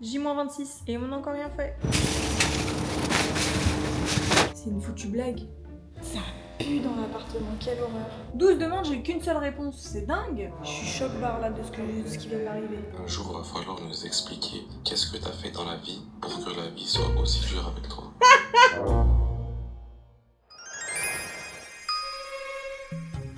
J-26 et on n'a encore rien fait. C'est une foutue blague. Ça pue dans l'appartement, quelle horreur. 12 demandes, j'ai eu qu'une seule réponse, c'est dingue. Je suis choc barre là de ce qui vient d'arriver. Un jour, va falloir nous expliquer qu'est-ce que t'as fait dans la vie pour que la vie soit aussi dure avec toi.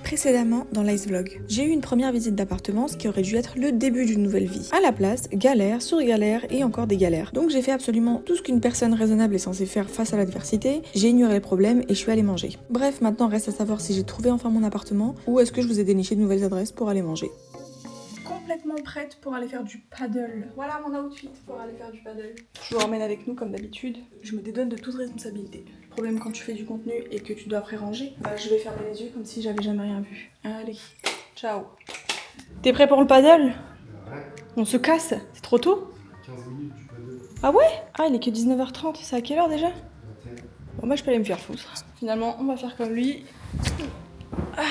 Précédemment dans l'Ice Vlog, j'ai eu une première visite d'appartement, ce qui aurait dû être le début d'une nouvelle vie. À la place, galère sur galère et encore des galères. Donc j'ai fait absolument tout ce qu'une personne raisonnable est censée faire face à l'adversité, j'ai ignoré le problème et je suis allée manger. Bref, maintenant reste à savoir si j'ai trouvé enfin mon appartement ou est-ce que je vous ai déniché de nouvelles adresses pour aller manger. Complètement prête pour aller faire du paddle. Voilà mon outfit pour aller faire du paddle. Je vous ramène avec nous comme d'habitude. Je me dédonne de toute responsabilité. Le problème quand tu fais du contenu et que tu dois pré-ranger, bah je vais fermer les yeux comme si j'avais jamais rien vu. Allez, ciao. T'es prêt pour le paddle? Ouais. On se casse? C'est trop tôt? 15 minutes du paddle. Ah ouais? Ah il est que 19h30, c'est à quelle heure déjà? Bon bah je peux aller me faire foutre. Finalement on va faire comme lui. Ah,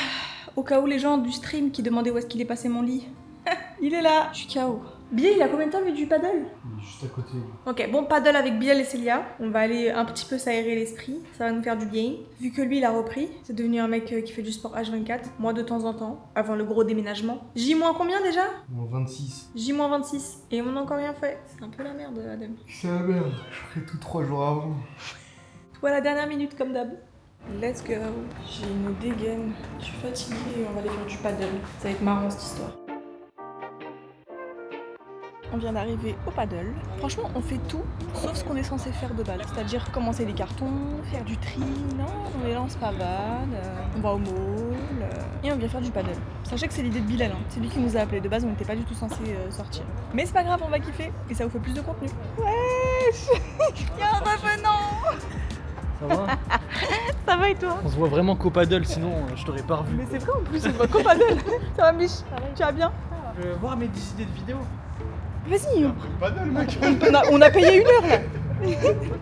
au cas où les gens du stream qui demandaient où est-ce qu'il est passé mon lit. Il est là, je suis KO. Bilal, il a combien de temps lui du paddle? Il est juste à côté. Ok, bon paddle avec Bilal et Célia. On va aller un petit peu s'aérer l'esprit, ça va nous faire du bien. Vu que lui il a repris, c'est devenu un mec qui fait du sport H24, moi de temps en temps, avant le gros déménagement. J- combien déjà? Bon, 26. J-26, et on n'a encore rien fait. C'est un peu la merde Adam. C'est la merde. Je ferai tout 3 jours avant. Toi la dernière minute comme d'hab. Let's go. J'ai une dégaine, je suis fatiguée et on va aller faire du paddle. Ça va être marrant cette histoire. On vient d'arriver au paddle. Franchement, on fait tout sauf ce qu'on est censé faire de base. C'est-à-dire commencer les cartons, faire du tri. Non, on les lance pavane, on va au mall et on vient faire du paddle. Sachez que c'est l'idée de Bilal, hein. C'est lui qui nous a appelés. De base, on n'était pas du tout censé sortir. Mais c'est pas grave, on va kiffer et ça vous fait plus de contenu. Wesh. Y'a un revenant. Ça va? Ça va et toi? On se voit vraiment qu'au paddle, sinon je t'aurais pas revu. Mais c'est vrai en plus, on voit qu'au paddle. Ça va Mich? Tu vas bien? Je vais voir mes idées de vidéos. Vas-y, Le paddle, mec. on a payé 1 heure là.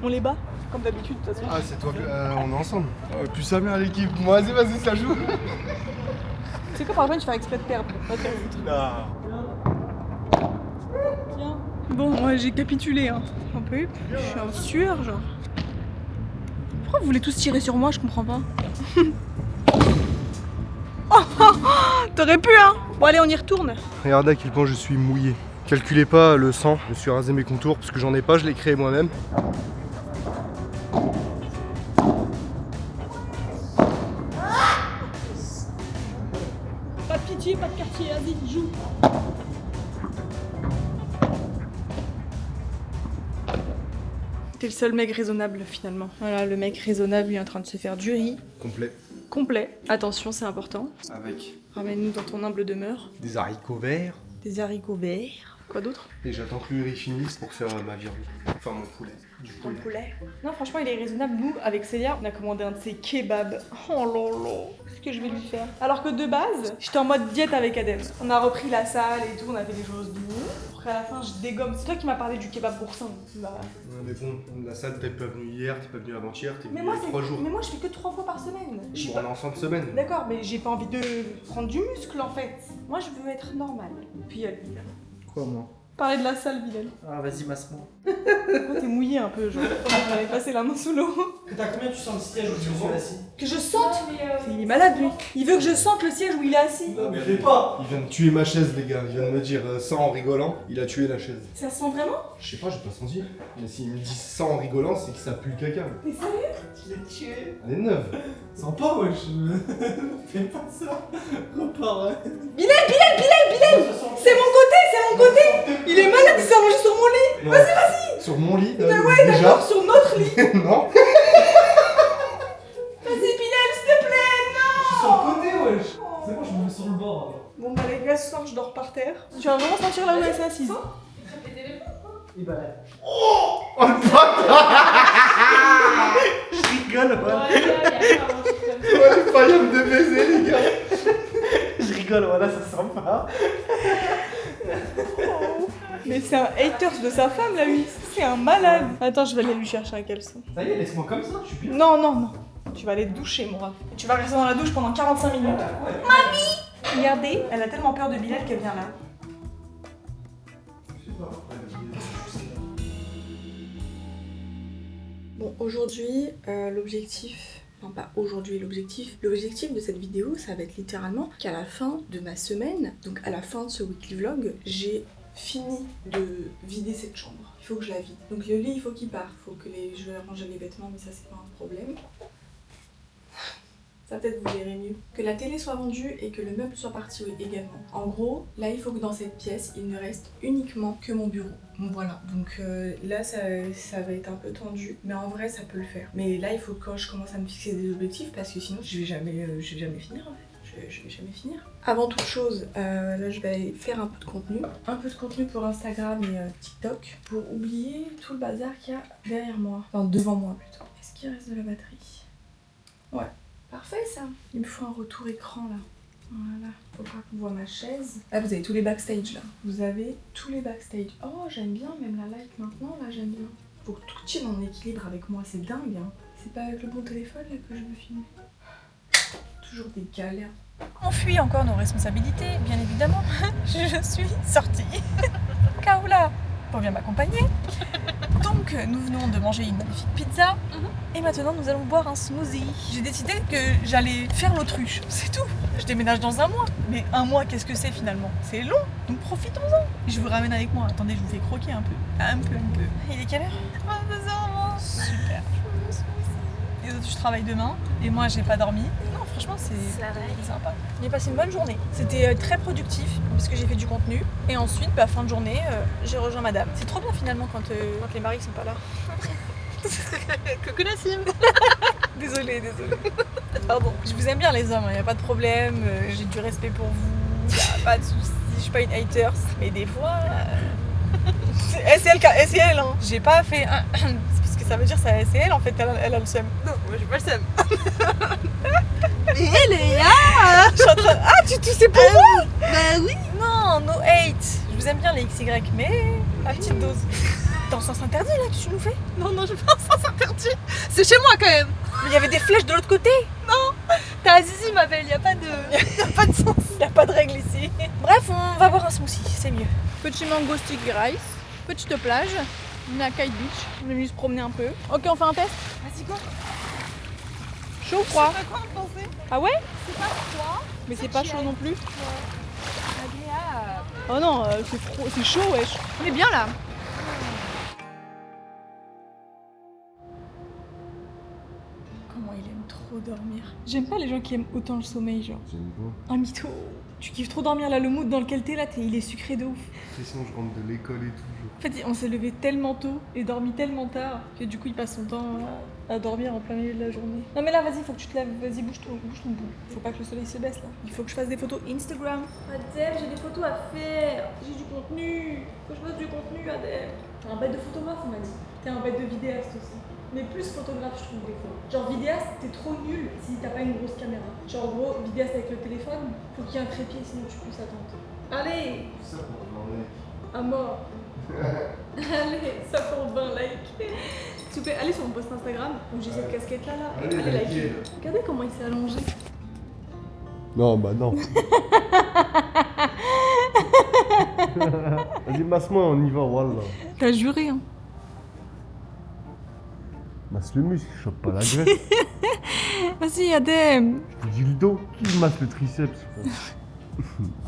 On les bat, comme d'habitude de toute façon. Ah, c'est toi que. On est ensemble. Plus sa mère à l'équipe. Moi, vas-y, ça joue. C'est quoi par exemple, tu fais exprès de perdre. Va te faire foutre. Non. Tiens. Bon, moi j'ai capitulé, hein. Un peu. Je suis en sueur, genre. Pourquoi vous voulez tous tirer sur moi? Je comprends pas. T'aurais pu, hein. Bon, allez, on y retourne. Regardez à quel point je suis mouillé. Calculez pas le sang. Je me suis rasé mes contours parce que j'en ai pas, je l'ai créé moi-même. Pas de pitié, pas de quartier, vas-y, joue. T'es le seul mec raisonnable finalement. Voilà, le mec raisonnable lui est en train de se faire du riz. Complet. Complet. Attention, c'est important. Avec Ramène-nous dans ton humble demeure. des haricots verts. Des haricots verts. Quoi d'autre? Et j'attends que le riz finisse pour faire ma viande. Enfin, mon poulet. Du Ton poulet. poulet. Non, franchement, il est raisonnable. Nous, avec Célia, on a commandé un de ses kebabs. Oh lolo, qu'est-ce que je vais lui faire? Alors que de base, j'étais en mode diète avec Adem. On a repris la salle et tout, on a fait des choses douces. Après, à la fin, je dégomme. C'est toi qui m'as parlé du kebab boursin. Bah. Ouais, mais bon, la salle, t'es pas venu hier, t'es pas venu avant-hier, t'es Mais venu moi, il y a 3 jours. mais moi, je fais que 3 fois par semaine. Je suis Bon, pas... on est en fin de semaine. D'accord, mais j'ai pas envie de prendre du muscle en fait. Moi, je veux être normale. Puis elle, Bilal. Quoi, moi? Parler de la salle, Bilal. Ah, vas-y, masse-moi. Pourquoi t'es mouillé un peu, genre? J'avais passé la main sous l'eau. T'as combien tu sens le siège où je suis assis? Que je sente? Il est malade, lui. Il veut que je sente le siège où il est assis. Non, mais fais pas! Il vient de tuer ma chaise, les gars. Il vient de me dire ça en rigolant. Il a tué la chaise. Ça sent vraiment? Je sais pas, j'ai pas senti. Mais s'il me dit ça en rigolant, c'est que ça pue le caca. T'es sérieux? Tu l'as tué! Elle est neuve. Sympa, wesh! Fais pas ça! Repars, hein! Bilal! C'est mon côté! Il est malade, il s'est allongé sur mon lit! Vas-y, vas-y. Sur mon lit, Ouais, déjà. d'accord, sur notre lit! Non. Vas-y, Bilal, s'il te plaît, Je suis non! sur le côté, wesh! C'est bon, je me mets sur le bord, alors. Bon, bah, les gars, ce soir, je dors par terre. Tu vas vraiment sentir là où elle est assise. Et bah là. Oh le bâtard. Je rigole, voilà. Ouais, le faillable de baiser, les gars. Je rigole, voilà, ça sent pas. Mais c'est un haters de sa femme, là, lui. C'est un malade. Attends, je vais aller lui chercher un caleçon. Ça y est, laisse-moi comme ça, je suis bien. Non. Tu vas aller te doucher, mon raf. Tu vas rester dans la douche pendant 45 minutes. Mamie! Regardez, elle a tellement peur de Bilal qu'elle vient là. Je sais pas. Bon, aujourd'hui, l'objectif... Non, pas aujourd'hui l'objectif. L'objectif de cette vidéo, ça va être littéralement qu'à la fin de ma semaine, donc à la fin de ce weekly vlog, j'ai fini de vider cette chambre. Il faut que je la vide. Donc le lit, il faut qu'il parte. Il faut que je vais ranger les vêtements, mais ça, c'est pas un problème. Ça peut-être vous verrez mieux. Que la télé soit vendue et que le meuble soit parti également. En gros, là il faut que dans cette pièce, il ne reste uniquement que mon bureau. Bon, voilà, donc là ça va être un peu tendu, mais en vrai ça peut le faire. Mais là il faut que je commence à me fixer des objectifs parce que sinon je vais jamais finir en fait. Je vais jamais finir. Avant toute chose, là je vais aller faire un peu de contenu. Un peu de contenu pour Instagram et TikTok pour oublier tout le bazar qu'il y a derrière moi. Enfin devant moi plutôt. Est-ce qu'il reste de la batterie? Ouais. Parfait ça. Il me faut un retour écran là. Voilà. Faut pas qu'on voit ma chaise. Là vous avez tous les backstage là. Vous avez tous les backstage. Oh j'aime bien même la light maintenant là j'aime bien. Faut que tout tienne en équilibre avec moi, c'est dingue hein. C'est pas avec le bon téléphone là que je veux filmer. Toujours des galères. On fuit encore nos responsabilités, bien évidemment. Je suis sortie. Kaoula revient m'accompagner. Donc nous venons de manger une magnifique pizza. Et maintenant nous allons boire un smoothie. J'ai décidé que j'allais faire l'autruche, c'est tout. Je déménage dans un mois. Mais un mois, qu'est-ce que c'est finalement? C'est long, donc profitons-en. Je vous ramène avec moi. Attendez, je vous fais croquer un peu. Un peu. Il est quelle heure? 22h. Super. Les autres, je travaille demain. Et moi, j'ai pas dormi. Non, franchement, c'est sympa. J'ai passé une bonne journée. C'était très productif parce que j'ai fait du contenu. Et ensuite, fin de journée, j'ai rejoint madame. C'est trop bien finalement quand les maris sont pas là. Coucou Nassim. Désolée. Pardon. Je vous aime bien les hommes, y a pas de problème. J'ai du respect pour vous. Y a pas de soucis. Je suis pas une haters. Mais des fois... c'est elle, hein. J'ai pas fait un... Parce que ça veut dire c'est elle en fait, elle a le seum. Non, moi j'ai pas le seum. Mais elle est là. Je suis en train... Ah, tu toussais pour moi? Bah oui. Non, no hate. Je vous aime bien les XY, mais à petite dose. T'es en sens interdit là que tu nous fais? Non, j'ai pas un sens interdit. C'est chez moi quand même. Mais il y avait des flèches de l'autre côté. T'as Azizi ma belle, y a pas de Pas de sens, y a pas de règle ici. Bref, on va boire un smoothie, c'est mieux. Petit mango sticky rice, petite plage, on est à Kite Beach, on est venu se promener un peu. Ok, on fait un test. Vas-y, go. Chaud ou froid? Je sais pas quoi en penser. Ah ouais? C'est pas froid. Mais c'est pas chaud non plus. Agréable. Oh non, c'est chaud wesh. On est bien là. Comment il aime trop dormir. J'aime pas les gens qui aiment autant le sommeil, genre. J'aime pas. Un mytho. Tu kiffes trop dormir là, le mood dans lequel t'es là, il est sucré de ouf. L'impression que je rentre de l'école et tout. En fait, on s'est levé tellement tôt et dormi tellement tard que du coup, il passe son temps à dormir en plein milieu de la journée. Non mais là, vas-y, faut que tu te lèves, vas-y, bouge ton bout. Faut pas que le soleil se baisse là. Il faut que je fasse des photos Instagram. Adèle, j'ai des photos à faire. J'ai du contenu. Faut que je fasse du contenu, Adèle. T'es un bête de photographe, on m'a dit. T'es un bête de vidéaste aussi. Mais plus photographe, je trouve, des fois. Genre vidéaste, t'es trop nul si t'as pas une grosse caméra. Genre en gros, vidéaste avec le téléphone, faut qu'il y ait un trépied sinon tu pousses attendre. Allez, C'est ça pour demander. à mort. Allez, ça pour 20 likes. S'il vous plaît, allez sur mon post Instagram où j'ai cette casquette là. Allez liker. Regardez comment il s'est allongé. Non, bah non. Vas-y, masse-moi, on y va, voilà. T'as juré, hein. Masse le muscle, chope pas la graisse. Vas-y, Adem. Je te dis le dos, qui masse le triceps?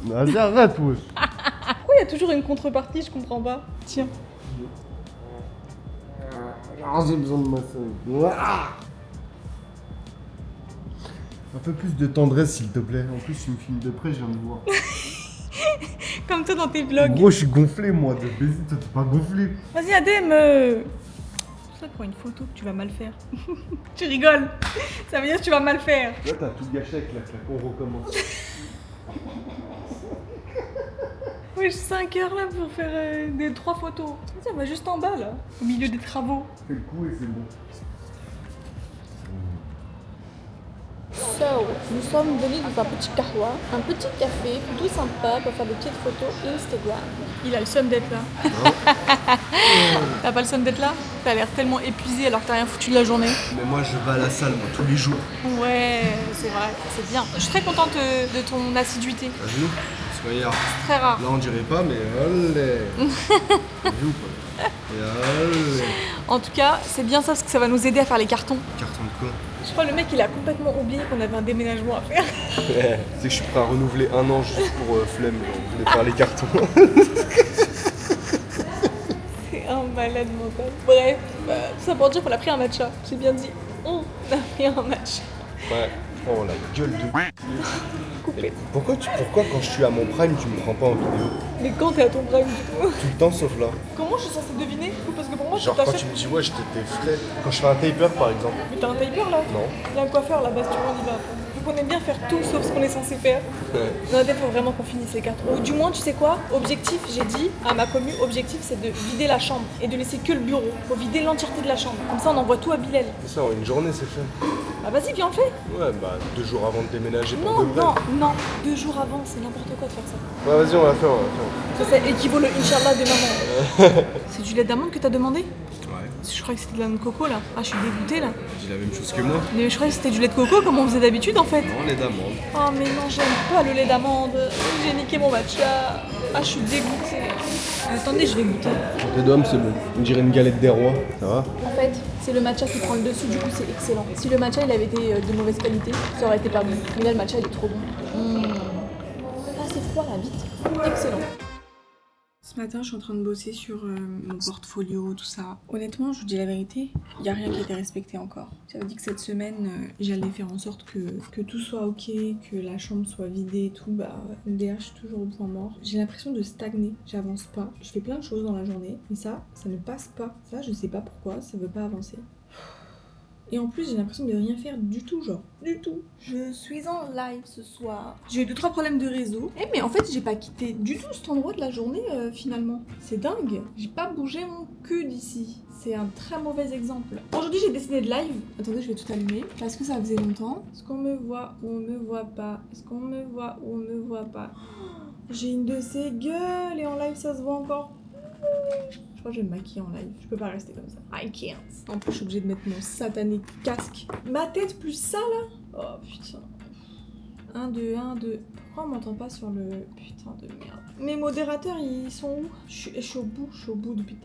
Vas-y, arrête, wesh. Pourquoi il y a toujours une contrepartie, je comprends pas. Tiens. J'ai besoin de massage. Un peu plus de tendresse, s'il te plaît. En plus, tu me filmes de près, je viens de voir. Comme toi dans tes En vlogs. gros, je suis gonflé, moi, de baiser. Toi, t'es pas gonflé. Vas-y, Adem. C'est ça pour une photo que tu vas mal faire. Tu rigoles. Ça veut dire que tu vas mal faire. Là, t'as tout gâché avec la claque. On recommence. Oui, 5 heures là pour faire des 3 photos. Vas-y, on va juste en bas là, au milieu des travaux. Fais le coup et c'est bon. So, nous sommes venus dans un petit kahwa, un petit café tout sympa pour faire des petites photos Instagram. Il a le seum d'être là. T'as pas le seum d'être là? T'as l'air tellement épuisé alors que t'as rien foutu de la journée. Mais moi, je vais à la salle, moi, tous les jours. Ouais, c'est vrai, c'est bien. Je suis très contente de ton assiduité. T'as vu? Parce que regarde, Très rare. là, on dirait pas, mais allez. T'as vu ou pas? Et allez. En tout cas, c'est bien ça parce que ça va nous aider à faire les cartons. Carton de quoi? Je crois que le mec il a complètement oublié qu'on avait un déménagement à faire. C'est que je suis prêt à renouveler 1 an juste pour flemme de faire les cartons. C'est un malade mental. Bref, tout ça pour dire qu'on a pris un matcha. J'ai bien dit, on a pris un matcha. Ouais. Oh la gueule de... Coupé. Pourquoi quand je suis à mon prime tu me prends pas en vidéo? Mais quand t'es à ton prime du coup? Tout le temps sauf là. Comment je suis censée deviner? Parce que pour moi, Genre je quand t'achète. tu me dis ouais j'étais tes frais. Quand je fais un taper par exemple. Mais t'as un taper là? Non. Il y a un coiffeur là-bas, si tu veux, on y va. Donc on aime bien faire tout sauf ce qu'on est censé faire. Ouais. Non, il faut vraiment qu'on finisse les cartes. Ou du moins, tu sais quoi? Objectif, j'ai dit à ma commu, objectif c'est de vider la chambre et de laisser que le bureau. Faut vider l'entièreté de la chambre. Comme ça, on envoie tout à Bilal. C'est ça, en une journée c'est fait. Bah vas-y, viens, on le fait. Ouais bah 2 jours avant de déménager pour Non, de vrai. non, non. 2 jours avant, c'est n'importe quoi de faire ça. Ouais vas-y on va faire. Ça, ça équivaut le Inch'Allah de maman. C'est du lait d'amande que t'as demandé? Ouais. Je croyais que c'était de la noix de coco là. Ah, je suis dégoûtée là. Dis la même chose que moi. Mais je croyais que c'était du lait de coco comme on faisait d'habitude en fait. Non lait d'amande. Oh mais non, j'aime pas le lait d'amande. J'ai niqué mon matcha. Ah, je suis dégoûtée. Attendez, je vais goûter. Tes d'homme c'est bon. On dirait une galette des rois. Ça va? En fait, c'est le matcha qui prend le dessus, du coup c'est excellent. Si le matcha il avait été de mauvaise qualité, ça aurait été pas bon. Mais là le matcha il est trop bon. Ah c'est froid là, vite. Excellent. Ce matin, je suis en train de bosser sur mon portfolio, tout ça. Honnêtement, je vous dis la vérité, il n'y a rien qui a été respecté encore. J'avais dit que cette semaine, j'allais faire en sorte que tout soit ok, que la chambre soit vidée et tout. Bah, MDR, je suis toujours au point mort. J'ai l'impression de stagner, j'avance pas. Je fais plein de choses dans la journée, mais ça ne passe pas. Ça, je sais pas pourquoi, ça veut pas avancer. Et en plus, j'ai l'impression de rien faire du tout, genre. Du tout. Je suis en live ce soir. J'ai eu 2-3 problèmes de réseau. Eh, mais en fait, j'ai pas quitté du tout cet endroit de la journée, finalement. C'est dingue. J'ai pas bougé mon cul d'ici. C'est un très mauvais exemple. Aujourd'hui, j'ai décidé de live. Attendez, je vais tout allumer. Parce que ça faisait longtemps. Est-ce qu'on me voit ou on me voit pas? Est-ce qu'on me voit ou on me voit pas? J'ai une de ces gueules et en live, ça se voit encore. Je crois que je vais me maquiller en live. Je peux pas rester comme ça. I can't. En plus, je suis obligée de mettre mon satané casque. Ma tête plus ça là. Oh putain. 1, 2, 1, 2. Pourquoi on m'entend pas sur le putain de merde? Mes modérateurs, ils sont où? Je suis au bout depuis.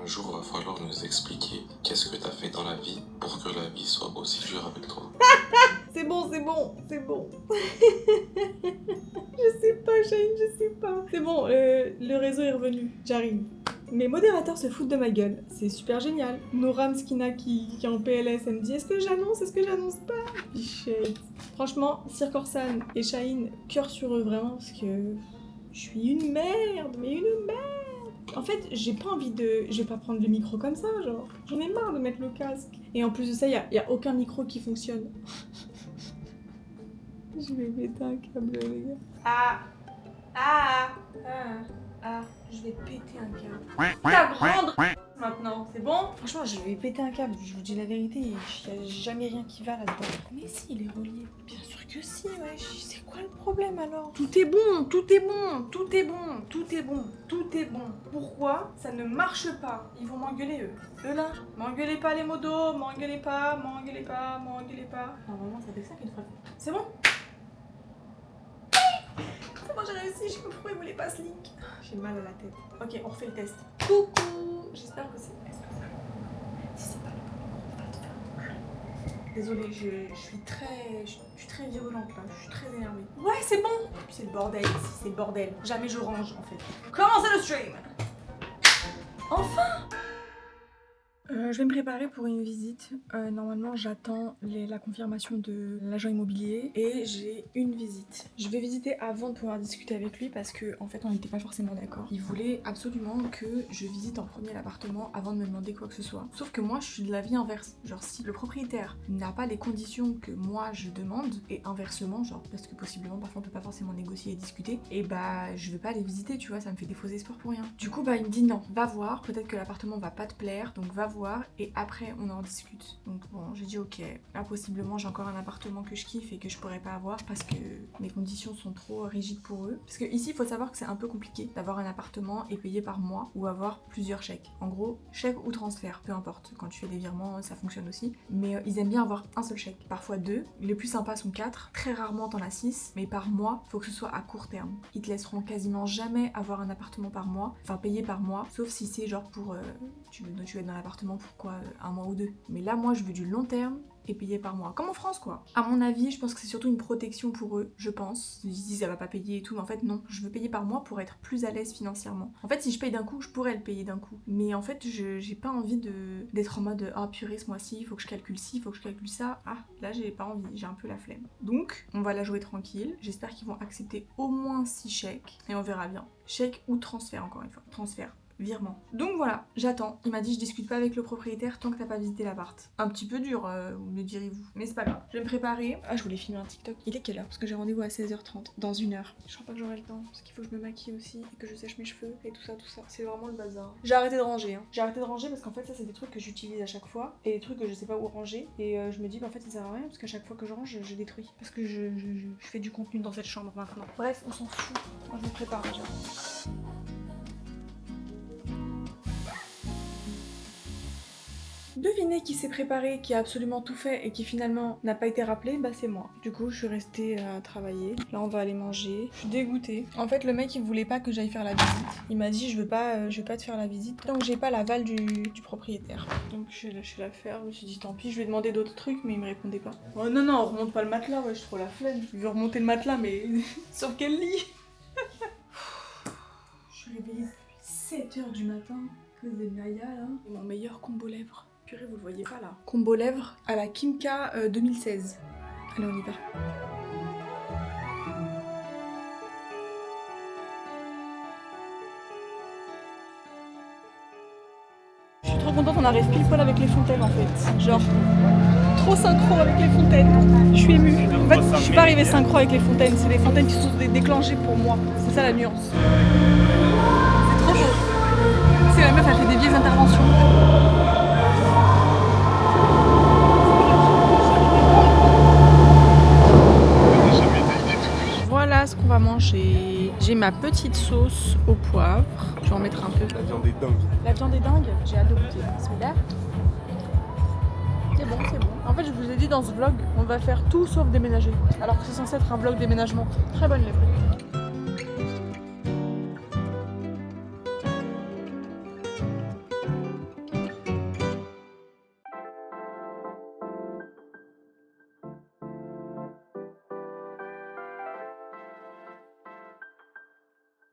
Un jour, va falloir nous expliquer qu'est-ce que t'as fait dans la vie pour que la vie soit aussi dure avec toi. C'est bon. Je sais pas, Shane, je sais pas. C'est bon, le réseau est revenu. J'arrive. Mes modérateurs se foutent de ma gueule. C'est super génial. Noram Skina qui est en PLS, elle me dit est-ce que j'annonce pas? Bichette. Franchement, Sir Corsan et Shaheen, cœur sur eux vraiment parce que je suis une merde, mais une merde. En fait, j'ai pas envie de... Je vais pas prendre le micro comme ça, genre. J'en ai marre de mettre le casque. Et en plus de ça, y a aucun micro qui fonctionne. Je vais péter un câble, les gars. Je vais péter un câble. Ta grande maintenant, c'est bon? Franchement, je vais péter un câble, je vous dis la vérité, il y a jamais rien qui va là-dedans. Mais si, il est relié. Bien sûr que si, ouais. C'est quoi le problème alors? Tout est bon. Pourquoi ça ne marche pas? Ils vont m'engueuler eux. Eux là, m'engueulez pas les modos, m'engueulez pas. Normalement, ça fait ça qu'une fois. C'est bon? C'est bon, j'ai réussi, je sais pas pourquoi il voulait pas slick. J'ai mal à la tête. Ok, on refait le test. Coucou. J'espère que c'est... Si c'est pas le bon, on va te faire. Désolée, je suis très virulente là, je suis très énervée. Ouais, c'est bon. C'est le bordel ici, c'est le bordel. Jamais je range en fait. Commencez le stream. Enfin. Je vais me préparer pour une visite. Normalement, j'attends la confirmation de l'agent immobilier et j'ai une visite. Je vais visiter avant de pouvoir discuter avec lui parce que en fait, on n'était pas forcément d'accord. Il voulait absolument que je visite en premier l'appartement avant de me demander quoi que ce soit. Sauf que moi, je suis de l'avis inverse. Genre, si le propriétaire n'a pas les conditions que moi je demande et inversement, genre parce que possiblement parfois on peut pas forcément négocier et discuter, et bah je vais pas les visiter, tu vois, ça me fait des faux espoirs pour rien. Du coup, bah il me dit non, va voir. Peut-être que l'appartement va pas te plaire, donc va voir et après on en discute. Donc bon, j'ai dit ok, là possiblement j'ai encore un appartement que je kiffe et que je pourrais pas avoir parce que mes conditions sont trop rigides pour eux. Parce que ici il faut savoir que c'est un peu compliqué d'avoir un appartement et payer par mois ou avoir plusieurs chèques. En gros, chèque ou transfert, peu importe. Quand tu fais des virements, ça fonctionne aussi. Mais ils aiment bien avoir un seul chèque, parfois 2. Les plus sympas sont 4. Très rarement t'en as 6, mais par mois, faut que ce soit à court terme. Ils te laisseront quasiment jamais avoir un appartement par mois, enfin payer par mois, sauf si c'est genre pour tu veux être dans l'appartement pour quoi, un mois ou 2. Mais là moi je veux du long terme et payer par mois. Comme en France quoi. À mon avis, je pense que c'est surtout une protection pour eux, je pense. Ils se disent ça va pas payer et tout, mais en fait non. Je veux payer par mois pour être plus à l'aise financièrement. En fait, si je paye d'un coup, je pourrais le payer d'un coup. Mais en fait, j'ai pas envie d'être en mode ah purée ce mois-ci, il faut que je calcule ci, il faut que je calcule ça. Ah, là j'ai pas envie, j'ai un peu la flemme. Donc, on va la jouer tranquille. J'espère qu'ils vont accepter au moins 6 chèques et on verra bien. Chèque ou transfert encore une fois. Transfert. Virement. Donc voilà, j'attends. Il m'a dit je discute pas avec le propriétaire tant que t'as pas visité l'appart. Un petit peu dur, me direz-vous. Mais c'est pas grave. Je vais me préparer. Ah, je voulais filmer un TikTok. Il est quelle heure? Parce que j'ai rendez-vous à 16h30. Dans 1 heure. Je crois pas que j'aurai le temps. Parce qu'il faut que je me maquille aussi et que je sèche mes cheveux et tout ça, tout ça. C'est vraiment le bazar. J'ai arrêté de ranger. J'ai arrêté de ranger parce qu'en fait, ça, c'est des trucs que j'utilise à chaque fois. Et des trucs que je sais pas où ranger. Et je me dis, bah en fait, ça sert à rien parce qu'à chaque fois que je range, je détruis. Parce que je fais du contenu dans cette chambre maintenant. Bref, on s'en fout. Moi, je me prépare déjà. Devinez qui s'est préparé, qui a absolument tout fait et qui finalement n'a pas été rappelé, bah c'est moi. Du coup je suis restée à travailler, là on va aller manger, je suis dégoûtée. En fait le mec il voulait pas que j'aille faire la visite, il m'a dit je vais pas te faire la visite, donc j'ai pas l'aval du propriétaire. Donc j'ai lâché l'affaire, je me suis dit tant pis, je lui ai demandé d'autres trucs mais il me répondait pas. Oh non non, on remonte pas le matelas, ouais, j'ai trop la flemme, je veux remonter le matelas mais sur quel lit? Je suis réveillée depuis 7h du matin, que des Naya là, et mon meilleur combo lèvres. Purée, vous le voyez pas là. Combo lèvres à la Kimka 2016. Allez, on y va. Je suis trop contente, on arrive pile poil avec les fontaines en fait. Genre, trop synchro avec les fontaines. Je suis émue. En fait, je suis pas arrivée synchro avec les fontaines, c'est les fontaines qui sont déclenchées pour moi. C'est ça la nuance. C'est trop beau. C'est la meuf, elle fait des vieilles interventions. Voilà ce qu'on va manger. J'ai ma petite sauce au poivre. Je vais en mettre un peu. La viande est dingue. La viande est dingue. J'ai hâte de goûter. Bismillah. C'est bon, c'est bon. En fait, je vous ai dit dans ce vlog, on va faire tout sauf déménager. Alors que c'est censé être un vlog déménagement. Très bonne lèvre.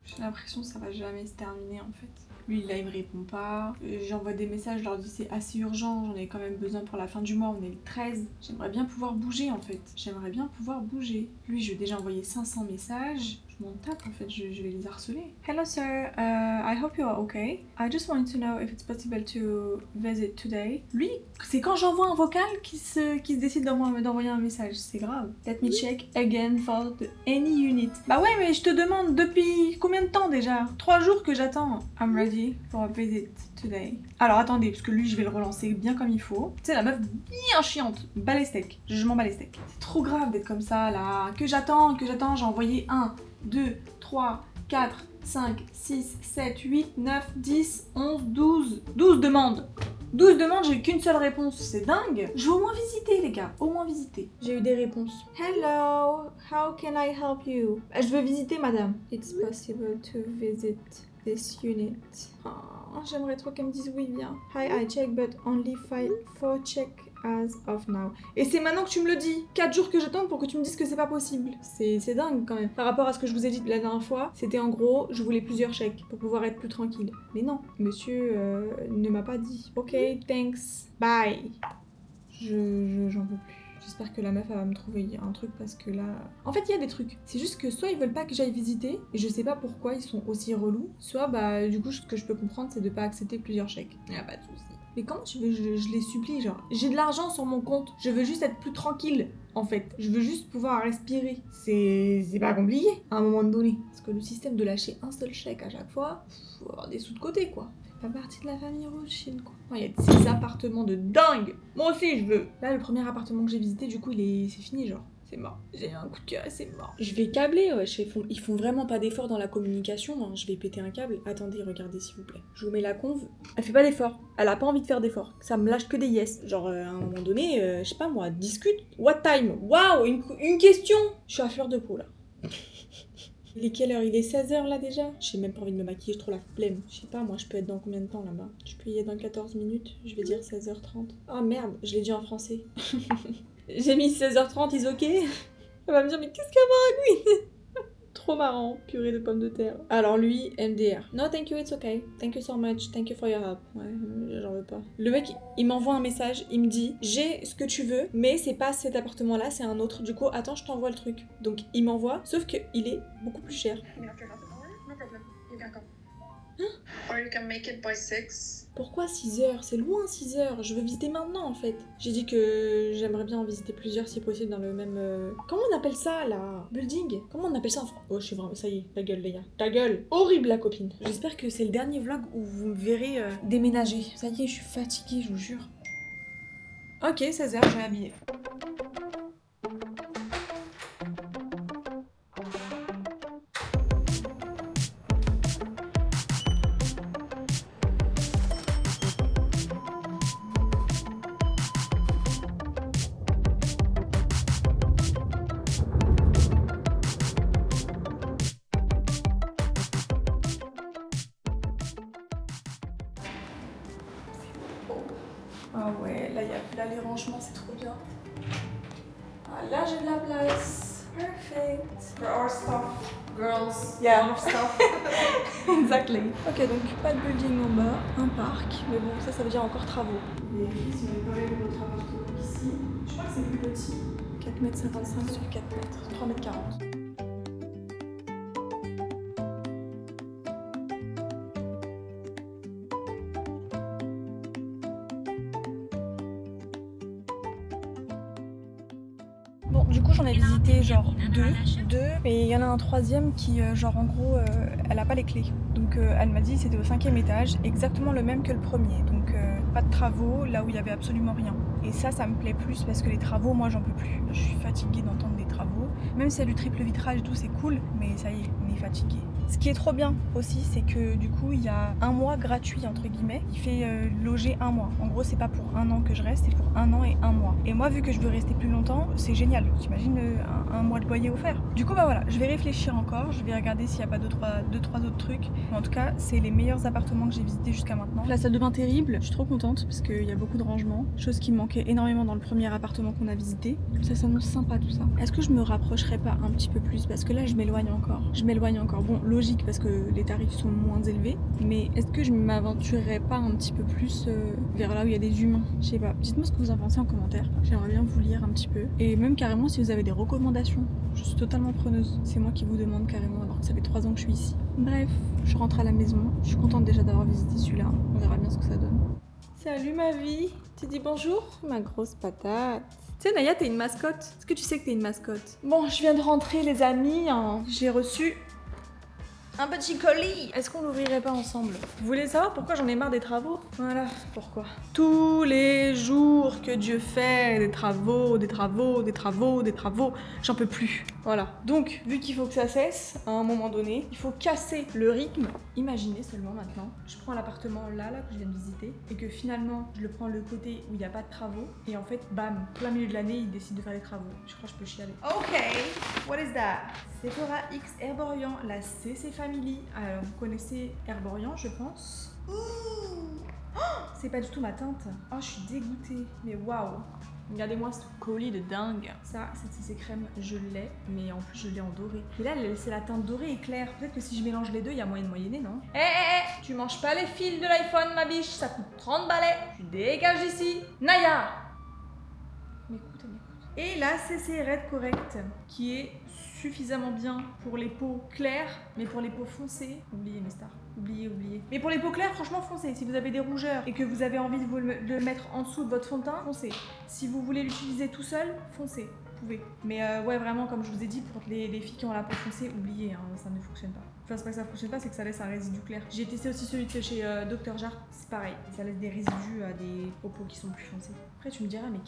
J'ai l'impression que ça va jamais se terminer en fait. Lui là il me répond pas, j'envoie des messages, je leur dis c'est assez urgent, j'en ai quand même besoin pour la fin du mois, on est le 13. J'aimerais bien pouvoir bouger en fait, j'aimerais bien pouvoir bouger. Lui je lui ai déjà envoyé 500 messages, je m'en tape en fait, je vais les harceler. Hello sir, I hope you are okay. I just wanted to know if it's possible to visit today. Lui, c'est quand j'envoie un vocal qui se décide d'envoyer un message, c'est grave. Let me check again for any unit. Bah ouais mais je te demande depuis combien de temps déjà? 3 jours que j'attends. I'm ready for a visit today. Alors attendez, parce que lui je vais le relancer bien comme il faut. Tu sais la meuf bien chiante, bas les steaks, je m'en bats les steaks. C'est trop grave d'être comme ça là, que j'attends, j'ai envoyé 1, 2, 3, 4, 5, 6, 7, 8, 9, 10, 11, 12 demandes. 12 demandes, j'ai eu qu'une seule réponse, c'est dingue. Je veux au moins visiter les gars, au moins visiter. J'ai eu des réponses. Hello, how can I help you? Je veux visiter madame. It's possible to visit this unit. Oh, j'aimerais trop qu'elle me dise oui, viens. Hi, I check but only 4 check as of now. Et c'est maintenant que tu me le dis. 4 jours que j'attends pour que tu me dises que c'est pas possible. C'est dingue quand même. Par rapport à ce que je vous ai dit la dernière fois, c'était en gros, je voulais plusieurs chèques pour pouvoir être plus tranquille. Mais non, monsieur ne m'a pas dit. Ok, thanks, bye. J'en peux plus. J'espère que la meuf elle va me trouver un truc parce que là... En fait il y a des trucs. C'est juste que soit ils veulent pas que j'aille visiter, et je sais pas pourquoi ils sont aussi relous, soit bah du coup ce que je peux comprendre c'est de pas accepter plusieurs chèques. Y a pas de souci. Mais comment tu veux, je les supplie genre. J'ai de l'argent sur mon compte, je veux juste être plus tranquille en fait. Je veux juste pouvoir respirer. C'est pas compliqué à un moment donné. Parce que le système de lâcher un seul chèque à chaque fois, faut avoir des sous de côté quoi. Pas partie de la famille Rothschild, quoi. Il y a ces appartements de dingue. Moi aussi, je veux. Là, le premier appartement que j'ai visité, du coup, c'est fini, genre. C'est mort. J'ai un coup de cœur et c'est mort. Je vais câbler, ouais. Ils font vraiment pas d'efforts dans la communication. Hein. Je vais péter un câble. Attendez, regardez, s'il vous plaît. Je vous mets la conve. Elle fait pas d'efforts. Elle a pas envie de faire d'efforts. Ça me lâche que des yes. Genre, à un moment donné, je sais pas moi, discute. What time? Waouh, une question. Je suis à fleur de peau, là. Il est quelle heure? Il est 16h là déjà? J'ai même pas envie de me maquiller, j'ai trop la flemme. Je sais pas, moi je peux être dans combien de temps là-bas? Je peux y être dans 14 minutes, je vais dire 16h30. Ah merde, je l'ai dit en français. J'ai mis 16h30, is ok? Elle va me dire, mais qu'est-ce qu'elle baragouine? Trop marrant, purée de pommes de terre. Alors lui, MDR. No, thank you, it's okay. Thank you so much, thank you for your help. Ouais, j'en veux pas. Le mec, il m'envoie un message, il me dit, j'ai ce que tu veux, mais c'est pas cet appartement-là, c'est un autre. Du coup, attends, je t'envoie le truc. Donc il m'envoie, sauf que il est beaucoup plus cher. No problem. You can come. Or you can make it by 6. Pourquoi 6h? C'est loin 6h, je veux visiter maintenant en fait. J'ai dit que j'aimerais bien en visiter plusieurs si possible dans le même... Comment on appelle ça là? Building? Comment on appelle ça en France? Oh je suis vraiment... Ça y est, ta gueule les gars. Ta gueule! Horrible la copine. J'espère que c'est le dernier vlog où vous me verrez déménager. Ça y est, je suis fatiguée, je vous jure. Ok, 16h, je vais m'habiller. Ah ouais, là les rangements c'est trop bien. Ah là j'ai de la place. Perfect. For our stuff. Girls. Yeah. Our stuff. Exactly. Ok donc pas de building en bas, un parc. Mais bon ça veut dire encore travaux. Les filles si on est pas eu notre appartement ici. Je crois que c'est plus petit. 4,55 m sur 4 m. 3,40 m. Bon, du coup, j'en ai visité genre deux, et il y en a un troisième qui, genre en gros, elle a pas les clés. Donc elle m'a dit c'était au 5e étage, exactement le même que le premier. Donc pas de travaux, là où il y avait absolument rien. Et ça me plaît plus parce que les travaux, moi j'en peux plus. Je suis fatiguée d'entendre des travaux. Même s'il y a du triple vitrage et tout, c'est cool, mais ça y est, on est fatigué. Ce qui est trop bien aussi, c'est que du coup, il y a un mois gratuit, entre guillemets, qui fait loger un mois. En gros, c'est pas pour un an que je reste, c'est pour un an et un mois. Et moi, vu que je veux rester plus longtemps, c'est génial. T'imagines un mois de loyer offert. Du coup, bah voilà, je vais réfléchir encore, je vais regarder s'il n'y a pas deux, trois autres trucs. Mais en tout cas, c'est les meilleurs appartements que j'ai visités jusqu'à maintenant. La salle de bain terrible, je suis trop contente parce qu'il y a beaucoup de rangements, chose qui me manquait énormément dans le premier appartement qu'on a visité. Ça s'annonce sympa tout ça. Est-ce que je me rapprocherais pas un petit peu plus? Parce que là, je m'éloigne encore. Bon, logique parce que les tarifs sont moins élevés, mais est-ce que je m'aventurerais pas un petit peu plus vers là où il y a des humains? Je sais pas. Dites-moi ce que vous en pensez en commentaire. J'aimerais bien vous lire un petit peu. Et même carrément si vous avez des recommandations. Je suis totalement preneuse. C'est moi qui vous demande carrément alors que ça fait 3 ans que je suis ici. Bref, je rentre à la maison. Je suis contente déjà d'avoir visité celui-là. On verra bien ce que ça donne. Salut ma vie. Tu dis bonjour? Ma grosse patate. Tu sais Naya, t'es une mascotte. Est-ce que tu sais que t'es une mascotte? Bon, je viens de rentrer les amis. J'ai reçu un petit colis. Est-ce qu'on l'ouvrirait pas ensemble? Vous voulez savoir pourquoi j'en ai marre des travaux? Voilà, pourquoi. Tous les jours que Dieu fait des travaux, j'en peux plus. Voilà. Donc, vu qu'il faut que ça cesse, à un moment donné, il faut casser le rythme. Imaginez seulement maintenant, je prends l'appartement là que je viens de visiter, et que finalement, je le prends le côté où il n'y a pas de travaux, et en fait, bam, plein milieu de l'année, il décide de faire des travaux. Je crois que je peux chialer. Ok, what is that? Sephora X Herborian, la CC Family. Alors, vous connaissez Herborian, je pense. Ouh, oh, c'est pas du tout ma teinte. Oh, je suis dégoûtée. Mais waouh! Regardez-moi ce colis de dingue. Ça, cette CC crème, je l'ai, mais en plus, je l'ai en doré. Et là, c'est la teinte dorée et claire. Peut-être que si je mélange les deux, il y a moyen de moyenner, non? Eh, tu manges pas les fils de l'iPhone, ma biche. Ça coûte 30 balais. Tu dégages d'ici. Naya! M'écoute. Et la CC Red Correct, qui est suffisamment bien pour les peaux claires, mais pour les peaux foncées, oubliez mes stars, oubliez. Mais pour les peaux claires, franchement foncez. Si vous avez des rougeurs et que vous avez envie de le mettre en dessous de votre fond de teint, foncez. Si vous voulez l'utiliser tout seul, foncez, vous pouvez. Mais ouais, vraiment, comme je vous ai dit, pour les filles qui ont la peau foncée, oubliez, hein, ça ne fonctionne pas. Enfin, c'est pas que ça fonctionne pas, c'est que ça laisse un résidu clair. J'ai testé aussi celui de chez Dr. Jart, c'est pareil. Ça laisse des résidus à des propos qui sont plus foncés. Après, tu me diras, mais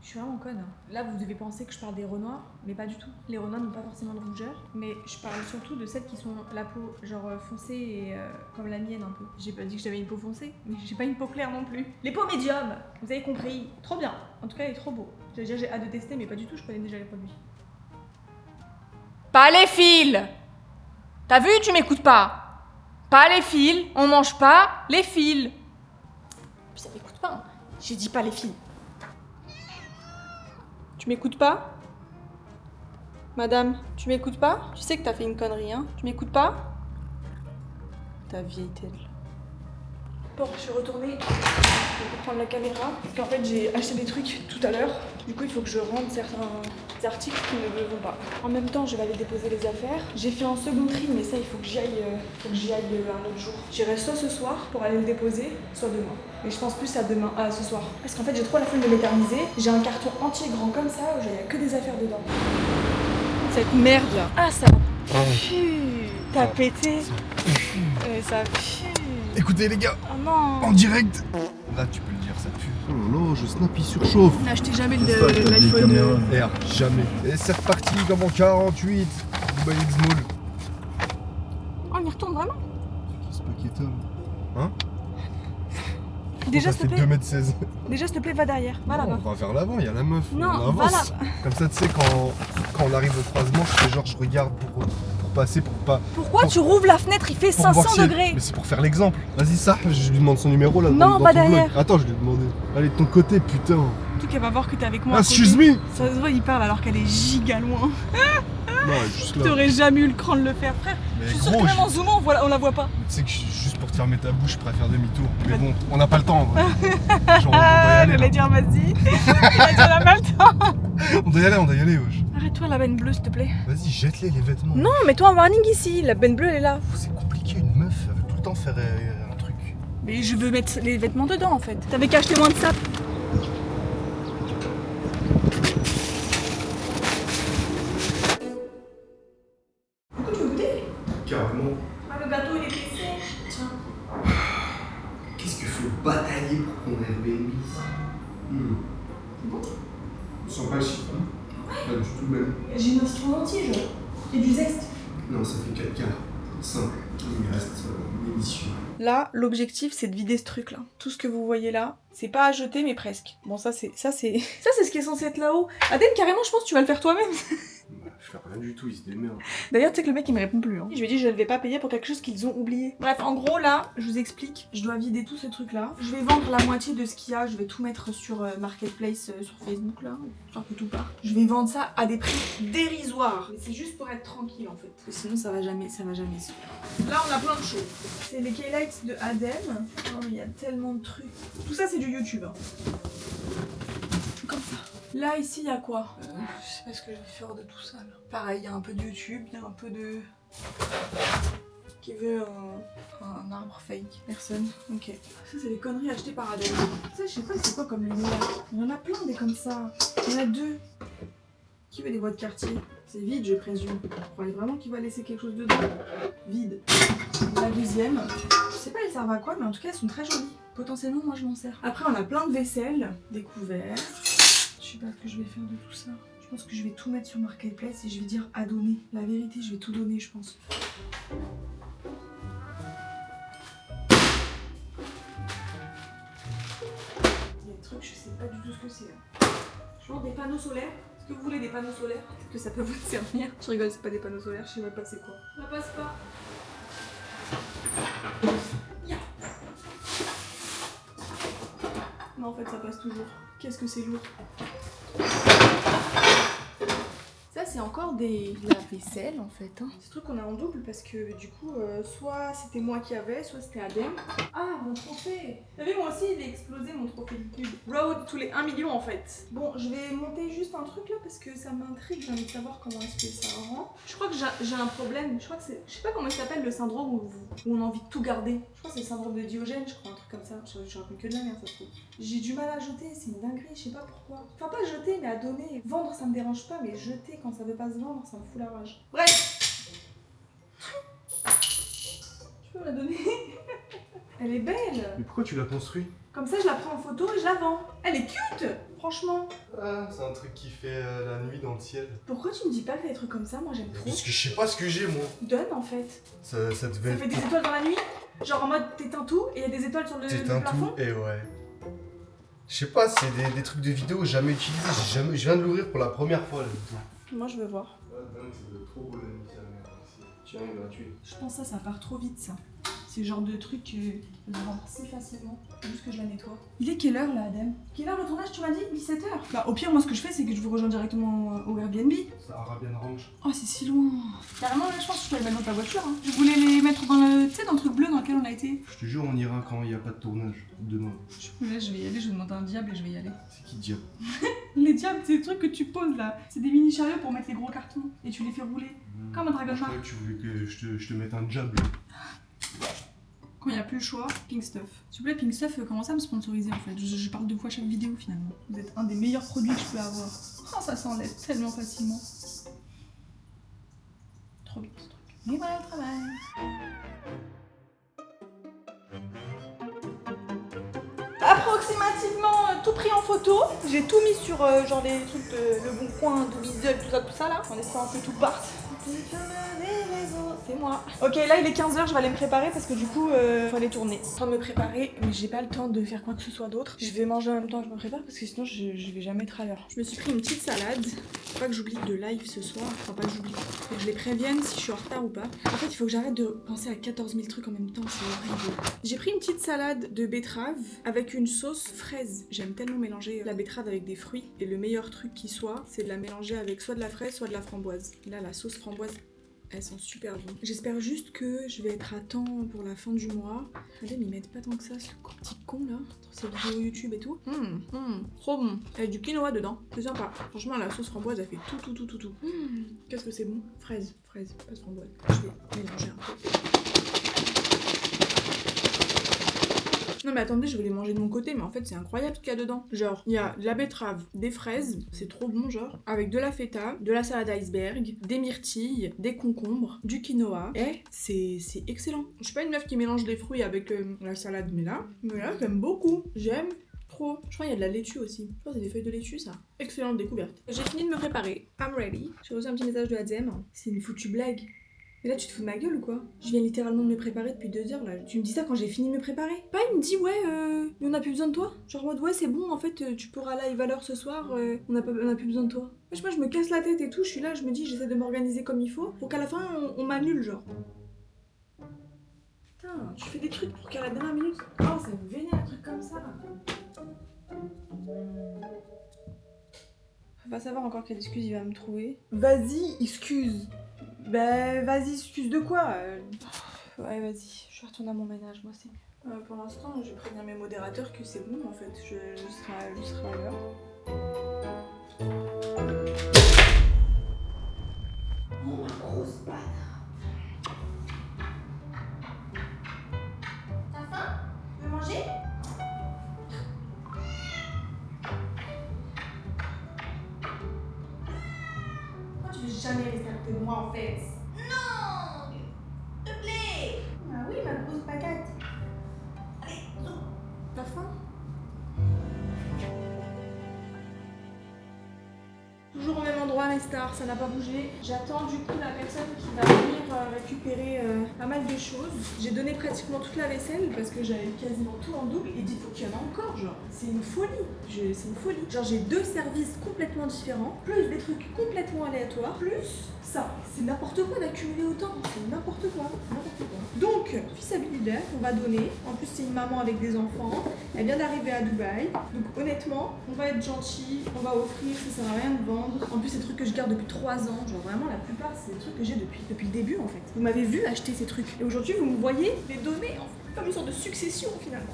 je suis vraiment conne. Là, vous devez penser que je parle des renoirs, mais pas du tout. Les renoirs n'ont pas forcément de rougeur, mais je parle surtout de celles qui sont la peau genre foncée et comme la mienne un peu. J'ai pas dit que j'avais une peau foncée, mais j'ai pas une peau claire non plus. Les peaux médium, vous avez compris. Trop bien. En tout cas, il est trop beau. J'allais dire j'ai hâte de tester, mais pas du tout, je connais déjà les produits. Pas les fils! T'as vu, tu m'écoutes pas. Pas les fils, on mange pas les fils. Puis ça m'écoute pas. Hein. J'ai dit pas les fils. Tu m'écoutes pas? Madame, tu m'écoutes pas? Tu sais que t'as fait une connerie, hein? Tu m'écoutes pas? Ta vieille tête. Bon, je suis retournée pour prendre la caméra parce qu'en fait j'ai acheté des trucs tout à l'heure. Du coup, il faut que je rende certains articles qui ne me vont pas. En même temps, je vais aller déposer les affaires. J'ai fait un second tri, mais ça, il faut que j'y aille, un autre jour. J'irai soit ce soir pour aller le déposer, soit demain. Mais je pense plus à demain, à ce soir. Parce qu'en fait, j'ai trop la flemme de m'éterniser. J'ai un carton entier grand comme ça où il n'y a que des affaires dedans. Cette merde là. Ah, ça pue. T'as pété. Ça pue. Écoutez les gars, Oh non. en direct. Là tu peux le dire, ça pue. Oh non, je snap, il surchauffe. N'achetez jamais l'iPhone R, jamais. Et c'est reparti comme en 48. Dubai X Mall. On y retourne vraiment? C'est pas qu'étonne. Hein? Déjà, ça s'il te fait plaît. 2m16. Déjà, s'il te plaît, va derrière. Va Non, là-bas. on va vers l'avant, il y a la meuf. Non, on va avance. Comme ça, tu sais, quand on arrive au croisement, je fais genre, je regarde pour passer, pour pas. Pourquoi tu rouvres la fenêtre? Il fait pour voir 500 degrés. Mais c'est pour faire l'exemple. Vas-y, ça, je lui demande son numéro là. Non, dans pas ton vlog. derrière. Attends, je lui ai demandé. Allez, de ton côté, putain. Surtout qu'elle va voir que t'es avec moi. Ah, excuse me. Ça se voit, il parle alors qu'elle est giga loin. Non, elle est juste là. T'aurais jamais eu le cran de le faire, frère. Mais Je suis sûre gros, que même en zoomant, on la voit pas. tu sais que juste pour te fermer ta bouche, je préfère demi-tour. Mais bon, on n'a pas le temps en vrai. Genre, on doit y aller. Elle là. va dire vas-y. Il a dit on a pas le temps. On doit y aller, wesh. Arrête-toi la benne bleue, s'il te plaît. Vas-y, jette-les les vêtements. Non, mets-toi en warning ici. La benne bleue, elle est là. C'est compliqué, une meuf, elle veut tout le temps faire un truc. Mais je veux mettre les vêtements dedans en fait. T'avais qu'à acheter moins de ça. Pourquoi tu veux goûter? Carrément. Ah, le gâteau il est pressé. Tiens. Qu'est-ce qu'il faut batailler pour qu'on ait Airbnb? Bon. On sent pas le chiffon. Pas du tout même. J'ai une citron entier, et du zeste. Non, ça fait 4 quarts. Simple. Il reste délicieux. Là, l'objectif c'est de vider ce truc là. Tout ce que vous voyez là, c'est pas à jeter mais presque. Bon ça c'est ce qui est censé être là-haut. Adèle, carrément je pense que tu vas le faire toi-même. Je fais rien du tout, il se démerde. D'ailleurs, tu sais que le mec il me répond plus. Hein. Je lui ai dit je ne vais pas payer pour quelque chose qu'ils ont oublié. Bref, en gros là, je vous explique. Je dois vider tout ce truc là. Je vais vendre la moitié de ce qu'il y a. Je vais tout mettre sur Marketplace sur Facebook là, histoire que tout part. Je vais vendre ça à des prix dérisoires. Mais c'est juste pour être tranquille en fait. Parce que sinon ça va jamais se faire. Là on a plein de choses. C'est les K-Lights de Adem. Oh, il y a tellement de trucs. Tout ça c'est du YouTube. Hein. Comme ça. Là, ici, il y a quoi? Je sais pas ce que je vais faire de tout ça, là. Pareil, il y a un peu de YouTube, il y a un peu de... Qui veut un arbre fake? Personne. Ok. Ça, c'est des conneries achetées par Adèle. Ça, je sais pas c'est quoi comme lumière. Il y en a plein des comme ça. Il y en a deux. Qui veut des boîtes de quartier? C'est vide, je présume. Vous croyez vraiment qu'il va laisser quelque chose dedans? Vide. La deuxième. Je sais pas elles servent à quoi, mais en tout cas, elles sont très jolies. Potentiellement, moi, je m'en sers. Après, on a plein de vaisselle, des couverts. Je sais pas ce que je vais faire de tout ça. Je pense que je vais tout mettre sur Marketplace et je vais dire à donner. La vérité, je vais tout donner, je pense. Il y a des trucs, je sais pas du tout ce que c'est. Je vends des panneaux solaires. Est-ce que vous voulez des panneaux solaires? Peut-être que ça peut vous servir. Je rigole, c'est pas des panneaux solaires, je sais même pas c'est quoi. Ça passe pas. Non, en fait, ça passe toujours. Qu'est-ce que c'est lourd. Ça, c'est encore de la vaisselle, en fait. Hein. Ce truc qu'on a en double parce que, du coup, soit c'était moi qui avais, soit c'était Adem. Ah, mon trophée! Vous savez, moi aussi, il est explosé, mon trophée liquide. Road tous les 1 million, en fait. Bon, je vais monter juste un truc, là, parce que ça m'intrigue. J'ai envie de savoir comment est-ce que ça rend. Je crois que j'ai un problème. Je crois que c'est... Je sais pas comment il s'appelle, le syndrome où on a envie de tout garder. Je crois que c'est le syndrome de Diogène, je crois, un truc comme ça. Je raconte que de la merde, ça se trouve. J'ai du mal à jeter, c'est une dinguerie, je sais pas pourquoi. Enfin, pas jeter, mais à donner. Vendre, ça me dérange pas, mais jeter quand ça veut pas se vendre, ça me fout la rage. Bref! me l'a donnée. Elle est belle. Mais pourquoi tu l'as construit? Comme ça, je la prends en photo et je la vends. Elle est cute, franchement. Ah, c'est un truc qui fait la nuit dans le ciel. Pourquoi tu me dis pas que t'as des trucs comme ça? Moi, j'aime trop. Parce que je sais pas ce que j'ai, moi. Donne, en fait. Ça devait Ça être... fait des étoiles dans la nuit. Genre en mode t'éteins tout et il y a des étoiles sur le T'éteins plafond. tout, et ouais. Je sais pas, c'est des trucs de vidéo jamais utilisés. Je viens de l'ouvrir pour la première fois, la vidéo. Moi, je veux voir. Trop beau, la nuit, tiens, gratuit. Je pense que ça part trop vite, ça. C'est le genre de truc que je vais vendre si facilement. Faut juste que je la nettoie. Il est quelle heure là, Adem? Quelle heure le tournage, tu m'as dit? 17h. Bah, au pire, moi, ce que je fais, c'est que je vous rejoins directement au Airbnb. C'est Arabian Ranch. Oh, c'est si loin. Carrément, là, je pense que je peux les mettre dans ta voiture. Hein. Je voulais les mettre dans le, tu sais, dans le truc bleu dans lequel on a été. Je te jure, on ira quand il n'y a pas de tournage. Demain. Du coup, là, je vais y aller. Je vais demander un diable et je vais y aller. C'est qui diable? Les diables, c'est des trucs que tu poses là. C'est des mini chariots pour mettre les gros cartons et tu les fais rouler. Comme un Dragon Je Ball. croyais que tu voulais que je te mette un jab. Quand il n'y a plus le choix, Pink Stuff. S'il vous plaît, Pink Stuff, commencez à me sponsoriser en fait. Je parle 2 fois chaque vidéo finalement. Vous êtes un des meilleurs produits que je peux avoir. Oh, ça s'enlève tellement facilement. Trop bien ce truc. Et voilà le travail. Approximativement tout pris en photo. J'ai tout mis sur genre les trucs de Le Bon Coin, de Visuel, tout ça là, en espérant que tout parte. C'est moi. Ok, là il est 15h, je vais aller me préparer parce que du coup, faut aller tourner. Je suis en train de me préparer, mais j'ai pas le temps de faire quoi que ce soit d'autre. Je vais manger en même temps que je me prépare parce que sinon je vais jamais être à l'heure. Je me suis pris une petite salade. Faut pas que j'oublie de live ce soir. Enfin, pas que j'oublie. Faut que je les prévienne si je suis en retard ou pas. En fait, il faut que j'arrête de penser à 14 000 trucs en même temps, c'est horrible. J'ai pris une petite salade de betterave avec une sauce fraise. J'aime tellement mélanger la betterave avec des fruits. Et le meilleur truc qui soit, c'est de la mélanger avec soit de la fraise, soit de la framboise. Là, la sauce framboise, elles sont super bonnes. J'espère juste que je vais être à temps pour la fin du mois. Regardez, mais ils mettent pas tant que ça, ce petit con là, dans ses vidéos YouTube et tout. Trop bon. Il y a du quinoa dedans, c'est sympa. Franchement, la sauce framboise, elle fait tout. Qu'est-ce que c'est bon? Fraise, pas de framboise. Je vais mélanger un peu. Non mais attendez, je voulais manger de mon côté, mais en fait c'est incroyable ce qu'il y a dedans. Genre, il y a de la betterave, des fraises, c'est trop bon genre, avec de la feta, de la salade iceberg, des myrtilles, des concombres, du quinoa, et c'est excellent. Je suis pas une meuf qui mélange des fruits avec la salade, mais là j'aime beaucoup, j'aime trop. Je crois qu'il y a de la laitue aussi. Je crois que c'est des feuilles de laitue ça. Excellente découverte. J'ai fini de me préparer, I'm ready. J'ai reçu un petit message de Adem, c'est une foutue blague. Mais là, tu te fous de ma gueule ou quoi? Je viens littéralement de me préparer depuis 2 heures là. Tu me dis ça quand j'ai fini de me préparer? Pas, il me dit ouais, mais on a plus besoin de toi. Genre en mode ouais, c'est bon, en fait, tu pourras live à l'heure ce soir, on a plus besoin de toi. Je sais pas, je me casse la tête et tout, je suis là, je me dis, j'essaie de m'organiser comme il faut pour qu'à la fin, on m'annule genre. Putain, tu fais des trucs pour qu'à la dernière minute. Oh, ça me vénère un truc comme ça. Va savoir encore quelle excuse il va me trouver. Vas-y, excuse. Bah vas-y, excuse de quoi Ouais, vas-y, je vais retourner à mon ménage, moi c'est mieux. Pour l'instant, je vais prévenir mes modérateurs que c'est bon en fait, je serai à l'heure. Oh ma grosse banane. T'as faim? Tu veux manger? Pourquoi tu veux jamais rester à côté de moi en fait? Non! S'il te plaît! Ah oui, ma grosse patate. Allez, zoom! T'as faim? Toujours au même endroit les stars, ça n'a pas bougé. J'attends du coup la personne qui va venir récupérer pas mal de choses. J'ai donné pratiquement toute la vaisselle parce que j'avais quasiment tout en double et dites-vous qu'il y en a encore genre. C'est une folie, c'est une folie. Genre j'ai 2 services complètement différents, plus des trucs complètement aléatoires, plus ça. C'est n'importe quoi d'accumuler autant, c'est n'importe quoi. Donc, fils habilitaire, on va donner. En plus c'est une maman avec des enfants, elle vient d'arriver à Dubaï. Donc honnêtement, on va être gentil, on va offrir, ça sert à rien de vendre. En plus, c'est des trucs que je garde depuis 3 ans. Genre vraiment, la plupart, c'est des trucs que j'ai depuis le début en fait. Vous m'avez vu acheter ces trucs. Et aujourd'hui, vous me voyez les donner comme une sorte de succession finalement.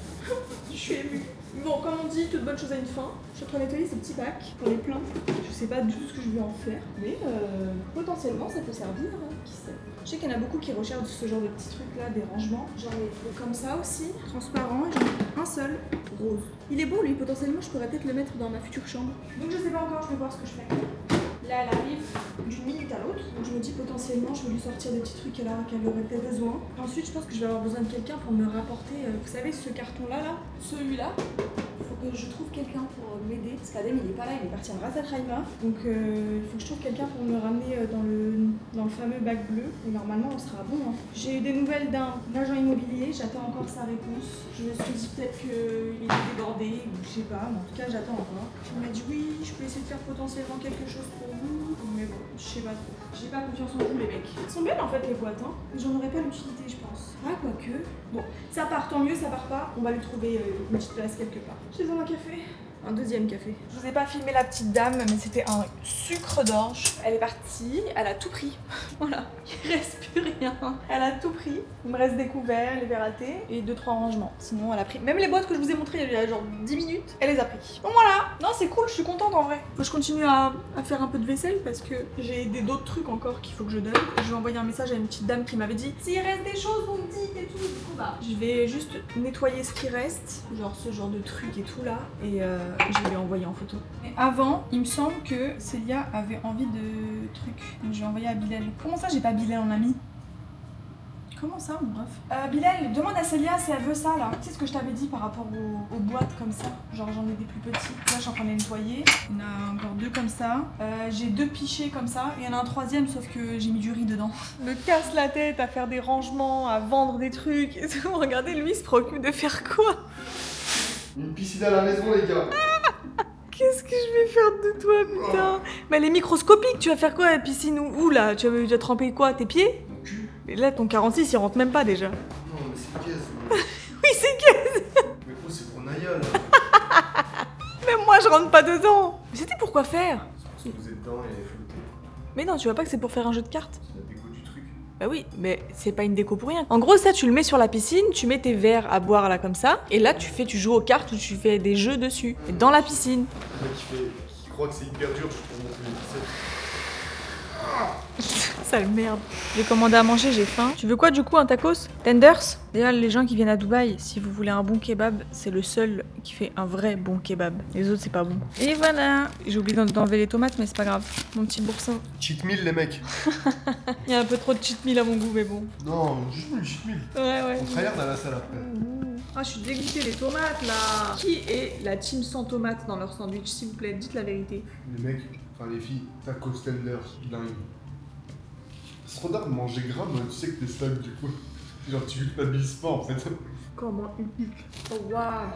Je suis émue. Bon, comme on dit, toute bonne chose a une fin. Je suis en train de nettoyer ces petits bacs pour les pleins. Je sais pas du tout ce que je vais en faire. Mais potentiellement, ça peut servir, hein, qui sait. Je sais qu'il y en a beaucoup qui recherchent ce genre de petits trucs là, des rangements. J'en ai comme ça aussi, transparent. Et j'en ai un seul, rose. Il est beau lui, potentiellement, je pourrais peut-être le mettre dans ma future chambre. Donc je sais pas encore, je vais voir ce que je fais. Là, elle arrive d'une minute à l'autre. Donc je me dis potentiellement, je vais lui sortir des petits trucs qu'elle aurait peut-être besoin. Ensuite, je pense que je vais avoir besoin de quelqu'un pour me rapporter, vous savez, ce carton-là, celui-là. Il faut que je trouve quelqu'un pour m'aider. Parce qu'Adem, il est pas là, il est parti à Ras Al Khaimah. Donc il faut que je trouve quelqu'un pour me ramener dans le fameux bac bleu. Et normalement, on sera bon. Hein. J'ai eu des nouvelles d'un agent immobilier, j'attends encore sa réponse. Je me suis dit peut-être qu'il est débordé, ou je sais pas, mais en tout cas, j'attends encore. Il m'a dit oui, je peux essayer de faire potentiellement quelque chose pour vous. Mais bon, je sais pas trop. J'ai pas confiance en vous, les mecs. Elles sont belles en fait, les boîtes, hein. J'en aurais pas l'utilité, je pense. Ah, quoique. Bon, ça part, tant mieux, ça part pas. On va lui trouver une petite place quelque part. J'ai besoin d'un café. Un deuxième café. Je vous ai pas filmé la petite dame, mais c'était un sucre d'orge. Elle est partie, elle a tout pris. Voilà, il reste plus rien. Elle a tout pris. Il me reste des couverts, les verres à thé et 2-3 rangements. Sinon, elle a pris. Même les boîtes que je vous ai montrées il y a genre 10 minutes, elle les a pris. Donc voilà, non, c'est cool, je suis contente en vrai. Faut que je continue à faire un peu de vaisselle parce que j'ai d'autres trucs encore qu'il faut que je donne. Je vais envoyer un message à une petite dame qui m'avait dit s'il reste des choses, vous me dites et tout. Du coup, bah, je vais juste nettoyer ce qui reste, genre ce genre de trucs et tout là. Et je vais envoyer en photo. Mais avant, il me semble que Célia avait envie de trucs. Donc je vais envoyer à Bilal. Comment ça, j'ai pas Bilal en ami? Comment ça, bon, bref. Bilal, demande à Célia si elle veut ça là. Tu sais ce que je t'avais dit par rapport aux boîtes comme ça. Genre j'en ai des plus petits. Là, je suis en train de les nettoyer. Il y en a encore 2 comme ça. J'ai 2 pichets comme ça. Et il y en a un 3e, sauf que j'ai mis du riz dedans. Je me casse la tête à faire des rangements, à vendre des trucs et tout. Regardez, lui, il se préoccupe de faire quoi? Une piscine à la maison, les gars. Qu'est-ce que je vais faire de toi, putain? Mais elle est microscopique, tu vas faire quoi à la piscine? Où là? Tu vas tremper quoi? Tes pieds? Mon cul. Mais là, ton 46, il rentre même pas déjà. Non, mais c'est caisse. Mais... Oui, c'est qu'est-ce? mais gros, c'est pour Naya, là. Même moi, je rentre pas dedans. Mais c'était pour quoi faire? Parce que vous êtes dedans et elle est flottée. Mais non, tu vois pas que c'est pour faire un jeu de cartes? C'est la déco du truc. Bah oui, mais c'est pas une déco pour rien. En gros, ça, tu le mets sur la piscine, tu mets tes verres à boire là comme ça, et là, tu joues aux cartes ou tu fais des jeux dessus. Et dans la piscine. Le mec qui croit que c'est hyper dur, je peux montrer les 17. Sale merde. J'ai commandé à manger, j'ai faim. Tu veux quoi du coup, un tacos? Tenders? D'ailleurs, les gens qui viennent à Dubaï, si vous voulez un bon kebab, c'est le seul qui fait un vrai bon kebab. Les autres, c'est pas bon. Et voilà. J'ai oublié d'enlever les tomates, mais c'est pas grave. Mon petit boursin. Cheat meal, les mecs. Il y a un peu trop de cheat meal à mon goût, mais bon. Non, juste le cheat meal. Ouais. On tryhard à la salle après. Ah, je suis dégoûtée des tomates là. Qui est la team sans tomates dans leur sandwich, s'il vous plaît? Dites la vérité. Les mecs, enfin les filles, tacos tenders, dingue. C'est trop d'art de manger gras, mais tu sais que t'es stable du coup. Genre tu culpabilises pas en fait. Comment? Oh waouh.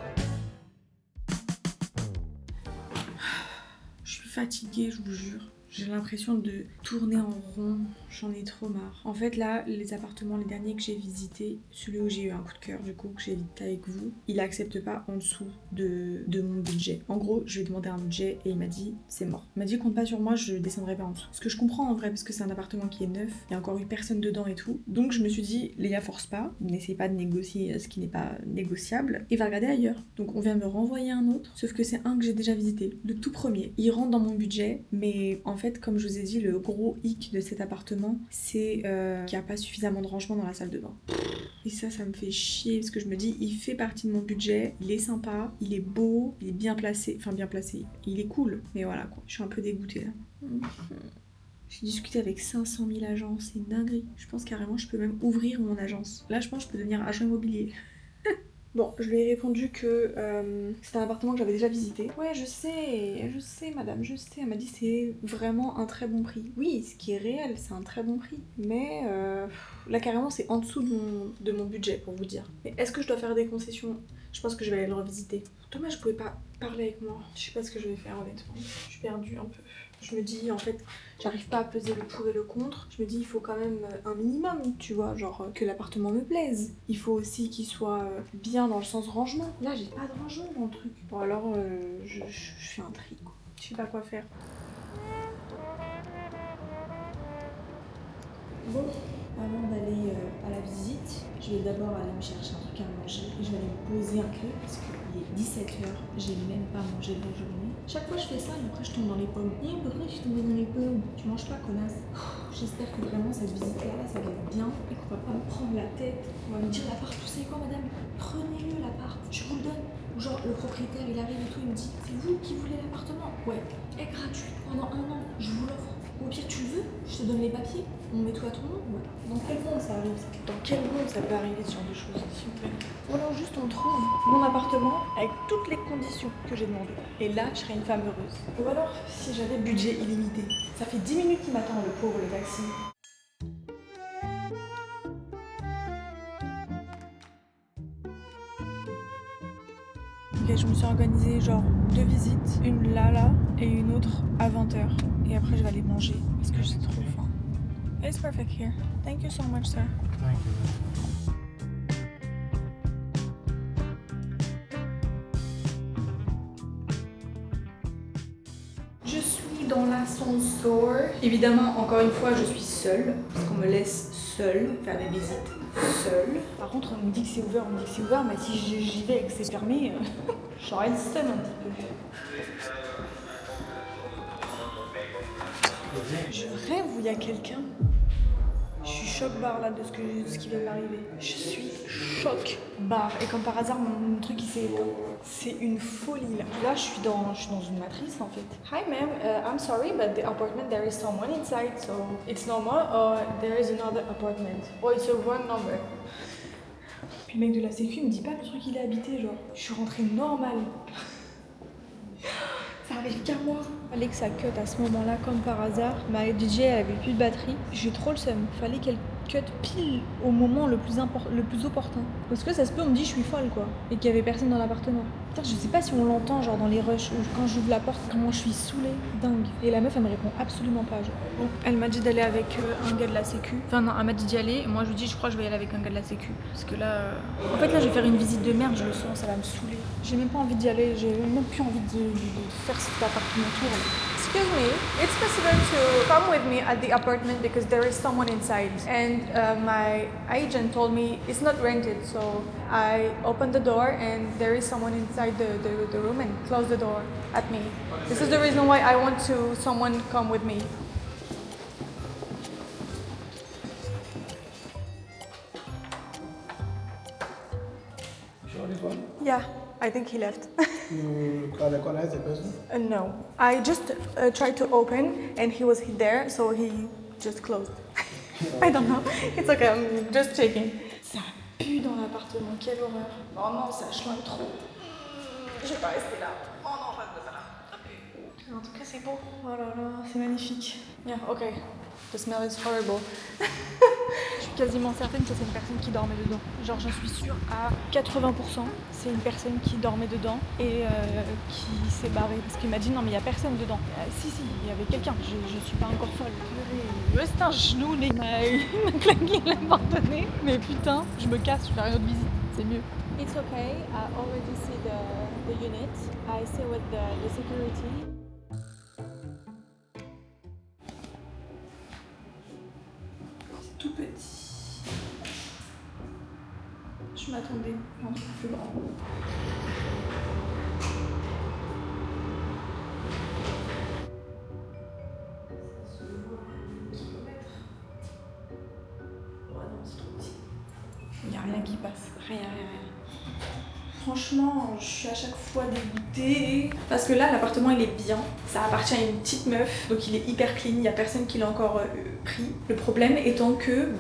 Je suis fatiguée, je vous jure. J'ai l'impression de tourner en rond, j'en ai trop marre. En fait là, les appartements, les derniers que j'ai visités, celui où j'ai eu un coup de cœur du coup, que j'ai visité avec vous, il accepte pas en dessous de mon budget. En gros, je lui ai demandé un budget et il m'a dit c'est mort. Il m'a dit compte pas sur moi, je descendrai pas en dessous. Ce que je comprends en vrai, parce que c'est un appartement qui est neuf, il y a encore eu personne dedans et tout. Donc je me suis dit, Léa force pas, n'essaye pas de négocier ce qui n'est pas négociable, et va regarder ailleurs. Donc on vient me renvoyer un autre, sauf que c'est un que j'ai déjà visité, le tout premier. Il rentre dans mon budget, mais en fait, comme je vous ai dit, le gros hic de cet appartement, c'est qu'il n'y a pas suffisamment de rangement dans la salle de bain. Et ça me fait chier, parce que je me dis, il fait partie de mon budget, il est sympa, il est beau, il est bien placé, il est cool, mais voilà quoi, je suis un peu dégoûtée là. J'ai discuté avec 500 000 agences, c'est une dinguerie. Je pense carrément je peux même ouvrir mon agence. Là, je pense que je peux devenir agent immobilier. Bon, je lui ai répondu que c'était un appartement que j'avais déjà visité. Ouais, je sais madame, je sais. Elle m'a dit c'est vraiment un très bon prix. Oui, ce qui est réel, c'est un très bon prix. Mais là carrément c'est en dessous de mon budget pour vous dire. Mais est-ce que je dois faire des concessions? Je pense que je vais aller le revisiter. Dommage, je pouvais pas parler avec moi. Je sais pas ce que je vais faire honnêtement. Je suis perdue un peu. Je me dis en fait, j'arrive pas à peser le pour et le contre. Je me dis il faut quand même un minimum, tu vois, genre que l'appartement me plaise. Il faut aussi qu'il soit bien dans le sens rangement. Là j'ai pas de rangement dans le truc. Bon alors je fais un tri quoi. Je sais pas quoi faire. Bon, avant d'aller à la visite, je vais d'abord aller me chercher un truc à manger et je vais aller me poser un peu parce qu'il est 17h, j'ai même pas mangé de la journée. Chaque fois je fais ça et après je tombe dans les pommes. Et pourquoi je suis tombée dans les pommes? Tu manges pas, connasse. J'espère que vraiment cette visite-là, ça va être bien et qu'on va pas me prendre la tête. On va me dire l'appart, vous savez quoi madame? Prenez-le l'appart, je vous le donne. Où genre le propriétaire il arrive et tout, il me dit c'est vous qui voulez l'appartement? Ouais, est gratuit pendant 1 an, je vous l'offre. Au pire tu le veux, je te donne les papiers, on met tout à ton nom. Ouais. Dans quel monde ça arrive ça? Dans quel monde ça peut arriver ce genre de choses, s'il vous plaît? Ou alors juste on trouve mon appartement Avec toutes les conditions que j'ai demandées. Et là, je serais une femme heureuse. Ou alors, si j'avais budget illimité. Ça fait 10 minutes qu'il m'attend, le pauvre, le taxi. Ok, je me suis organisée genre 2 visites, une là et une autre à 20h. Et après, je vais aller manger parce que j'ai trop faim. It's perfect here. Thank you so much, sir. Thank you. Je suis dans l'ascenseur. Évidemment, encore une fois, je suis seule parce qu'on me laisse seule faire des visites seule. Par contre, on me dit que c'est ouvert, mais si j'y vais et que c'est fermé, j'aurais le seum un petit peu. Je rêve où il y a quelqu'un. Je suis choc-barre là de ce qui vient de m'arriver. Je suis choc-barre. Et comme par hasard, mon truc il s'est éteint. C'est une folie là. Là, je suis dans une matrice en fait. Hi ma'am, I'm sorry, but the apartment there is someone inside, so it's normal or there is another apartment. Or it's a wrong number. Puis le mec de la sécu me dit pas que le truc il est habité, genre. Je suis rentrée normale. Ça arrive qu'à moi. Fallait que ça cut à ce moment-là, comme par hasard. Ma DJ elle avait plus de batterie. J'ai trop le seum. Fallait qu'elle cut pile au moment le plus opportun. Parce que ça se peut, on me dit je suis folle quoi. Et qu'il y avait personne dans l'appartement. Putain, je sais pas si on l'entend genre dans les rushs ou quand j'ouvre la porte, comment je suis saoulée. Dingue. Et la meuf elle me répond absolument pas. Genre. Bon, elle m'a dit d'aller avec un gars de la sécu. Enfin non, elle m'a dit d'y aller. Et moi je lui dis je crois que je vais y aller avec un gars de la sécu. Parce que là. En fait là je vais faire une visite de merde, je le sens, ça va me saouler. J'ai même pas envie d'y aller, j'ai même plus envie de faire cet appartement tour. Excuse me, it's possible to come with me at the apartment because there is someone inside. And my agent told me it's not rented, so I opened the door and there is someone inside the room and closed the door at me. This is the reason why I want someone come with me. Sure this one? Yeah, I think he left. You recognize the person? No, I just tried to open and he was there, so he just closed. I don't know. It's okay, I'm just checking. Ça pue dans l'appartement, quelle horreur. Oh non, ça chlingue trop. Je vais pas rester là. Oh non, je reste pas là. En tout cas, c'est beau. Oh là là, c'est magnifique. Yeah, ok. The smell is horrible. Je suis quasiment certaine que c'est une personne qui dormait dedans. Genre, j'en suis sûre à 80%. C'est une personne qui dormait dedans et qui s'est barrée. Parce qu'il m'a dit non, mais il n'y a personne dedans. Si, il y avait quelqu'un. Je suis pas encore folle. C'est un genou, il m'a claqué la porte-nez. Mais putain, je me casse, je vais faire une autre visite. C'est mieux. It's okay, I already see the unit. I see with the security. Tout petit. Je m'attendais à un truc plus grand. Oh non, c'est trop petit. Il n'y a rien qui passe. Rien. Franchement, je suis à chaque fois dégoûtée. Parce que là, l'appartement, il est bien. Ça appartient à une petite meuf. Donc il est hyper clean. Il n'y a personne qui l'a encore pris. Le problème étant que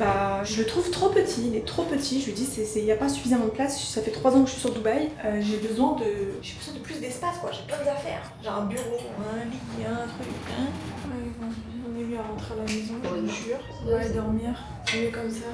je le trouve trop petit. Il est trop petit. Je lui dis, il n'y a pas suffisamment de place. Ça fait 3 ans que je suis sur Dubaï. J'ai besoin de plus d'espace, quoi. J'ai plein d'affaires. J'ai un bureau, un lit, un truc. Ouais, bon, on est mieux à rentrer à la maison, je vous jure. Ouais, dormir. C'est mieux comme ça.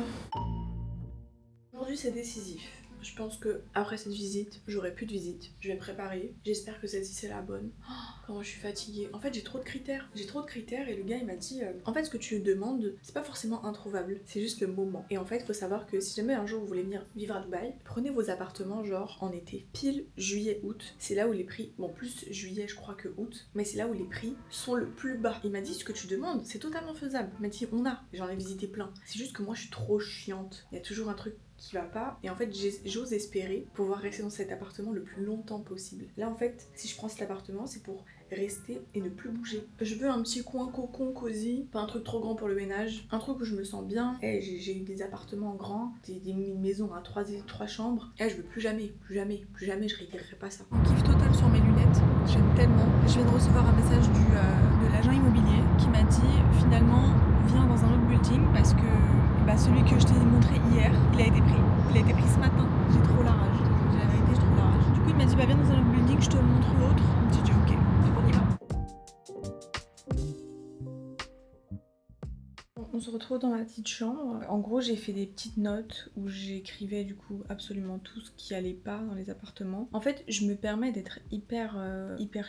Aujourd'hui, c'est décisif. Je pense que après cette visite, j'aurai plus de visite. Je vais préparer. J'espère que celle-ci c'est la bonne. Oh, comment je suis fatiguée. En fait, j'ai trop de critères. Et le gars il m'a dit en fait, ce que tu demandes, c'est pas forcément introuvable. C'est juste le moment. Et en fait, il faut savoir que si jamais un jour vous voulez venir vivre à Dubaï, prenez vos appartements genre en été. Pile juillet-août. C'est là où les prix, bon, plus juillet je crois que août, mais c'est là où les prix sont le plus bas. Il m'a dit ce que tu demandes, c'est totalement faisable. Il m'a dit j'en ai visité plein. C'est juste que moi je suis trop chiante. Il y a toujours un truc qui va pas. Et en fait, j'ose espérer pouvoir rester dans cet appartement le plus longtemps possible. Là, en fait, si je prends cet appartement, c'est pour rester et ne plus bouger. Je veux un petit coin cocon cosy, pas un truc trop grand pour le ménage, un truc où je me sens bien. Et j'ai eu des appartements grands, une maison à 3 chambres. Et je veux plus jamais, je réitérerai pas ça. On kiffe total sur mes lunettes, j'aime tellement. Je viens de recevoir un message de l'agent immobilier qui m'a dit finalement viens dans un autre building parce que celui que je t'ai montré hier, il a été pris. Il a été pris ce matin. J'ai trop la rage. Je vous dis la vérité, j'ai trop la rage. Du coup il m'a dit viens dans un autre building, je te montre l'autre. J'ai dit ok, donc on y va. On se retrouve dans ma petite chambre. En gros, j'ai fait des petites notes où j'écrivais du coup absolument tout ce qui allait pas dans les appartements. En fait, je me permets d'être hyper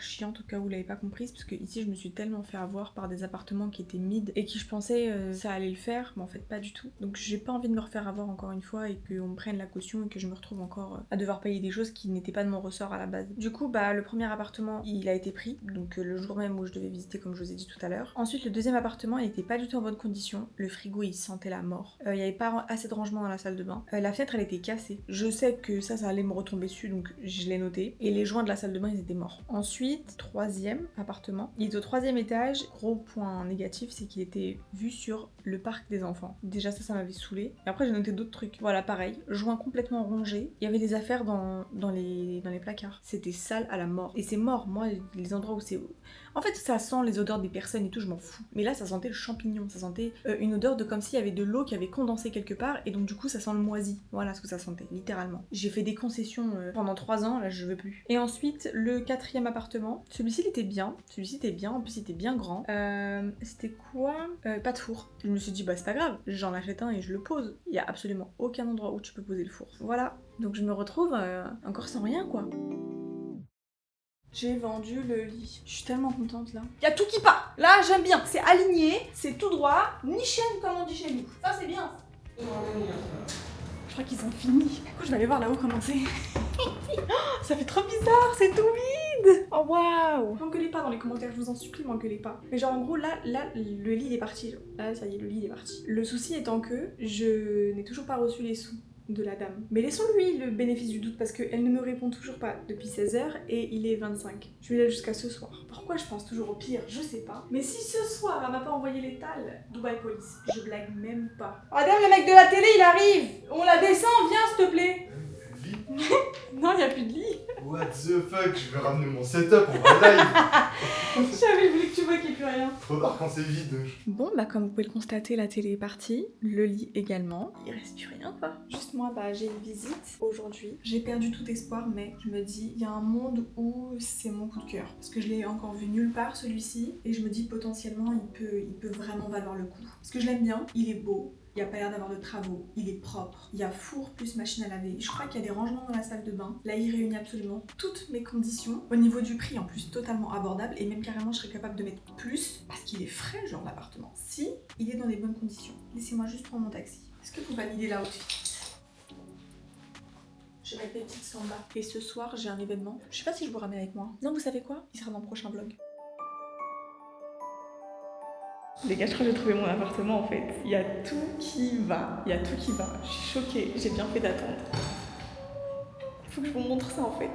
chiante au cas où vous l'avez pas comprise, parce que ici je me suis tellement fait avoir par des appartements qui étaient mid et qui je pensais ça allait le faire, mais en fait pas du tout. Donc j'ai pas envie de me refaire avoir encore une fois et qu'on me prenne la caution et que je me retrouve encore à devoir payer des choses qui n'étaient pas de mon ressort à la base. Du coup, le premier appartement il a été pris, donc le jour même où je devais visiter comme je vous ai dit tout à l'heure. Ensuite, le deuxième appartement il était pas du tout en bonne condition. Le frigo il sentait la mort. Il y avait pas assez de rangement dans la salle de bain. La fenêtre elle était cassée. Je sais que ça allait me retomber dessus, donc je l'ai noté. Et les joints de la salle de bain ils étaient morts. Ensuite, troisième appartement. Il est au 3e étage. Gros point négatif, c'est qu'il était vu sur le parc des enfants. Déjà ça m'avait saoulé. Et après j'ai noté d'autres trucs. Voilà, pareil. Joints complètement rongés. Il y avait des affaires dans les placards. C'était sale à la mort. Et c'est mort. Moi, les endroits où c'est... En fait, ça sent les odeurs des personnes et tout, je m'en fous. Mais là, ça sentait le champignon. Ça sentait une odeur de comme s'il y avait de l'eau qui avait condensé quelque part. Et donc du coup, ça sent le moisi. Voilà ce que ça sentait, littéralement. J'ai fait des concessions pendant 3 ans. Là, je veux plus. Et ensuite, le 4e appartement. Celui-ci, il était bien. En plus, il était bien grand. C'était quoi pas de four. Je me suis dit, c'est pas grave. J'en achète un et je le pose. Il y a absolument aucun endroit où tu peux poser le four. Voilà. Donc je me retrouve encore sans rien, quoi. J'ai vendu le lit. Je suis tellement contente là. Y a tout qui part. Là, j'aime bien. C'est aligné, c'est tout droit. Ni chaîne comme on dit chez nous. Ça, c'est bien. Je crois qu'ils ont fini. Du coup, je vais aller voir là-haut comment c'est. Ça fait trop bizarre, c'est tout vide. Oh waouh. M'engueulez pas dans les commentaires, je vous en supplie, m'engueulez pas. Mais genre en gros là, le lit il est parti. Genre. Là, ça y est, le lit il est parti. Le souci étant que je n'ai toujours pas reçu les sous de la dame. Mais laissons-lui le bénéfice du doute parce qu'elle ne me répond toujours pas depuis 16h et il est 25. Je vais là jusqu'à ce soir. Pourquoi je pense toujours au pire, je sais pas. Mais si ce soir elle m'a pas envoyé l'étal, Dubai Police, je blague même pas. Oh damn, le mec de la télé il arrive. On la descend, viens s'il te plaît. Non, il y a plus de lit. What the fuck, je vais ramener mon setup, on va live. J'avais voulu que tu vois qu'il n'y ait plus rien. Trop tard quand c'est vide. Bon, comme vous pouvez le constater, la télé est partie, le lit également. Il reste plus rien, quoi. Juste moi, j'ai une visite aujourd'hui. J'ai perdu tout espoir, mais je me dis, il y a un monde où c'est mon coup de cœur. Parce que je l'ai encore vu nulle part, celui-ci. Et je me dis, potentiellement, il peut vraiment valoir le coup. Parce que je l'aime bien, il est beau. Il n'y a pas l'air d'avoir de travaux, il est propre, il y a four plus machine à laver. Je crois qu'il y a des rangements dans la salle de bain. Là, il réunit absolument toutes mes conditions. Au niveau du prix, en plus, totalement abordable. Et même carrément, je serais capable de mettre plus parce qu'il est frais, genre l'appartement. Si il est dans les bonnes conditions. Laissez-moi juste prendre mon taxi. Est-ce que vous validez l'outfit ? Je vais mettre mes petites sambas. Et ce soir, j'ai un événement. Je sais pas si je vous ramène avec moi. Non, vous savez quoi ? Il sera dans le prochain vlog. Les gars, je crois que j'ai trouvé mon appartement en fait. Il y a tout qui va. Je suis choquée. J'ai bien fait d'attendre. Faut que je vous montre ça en fait.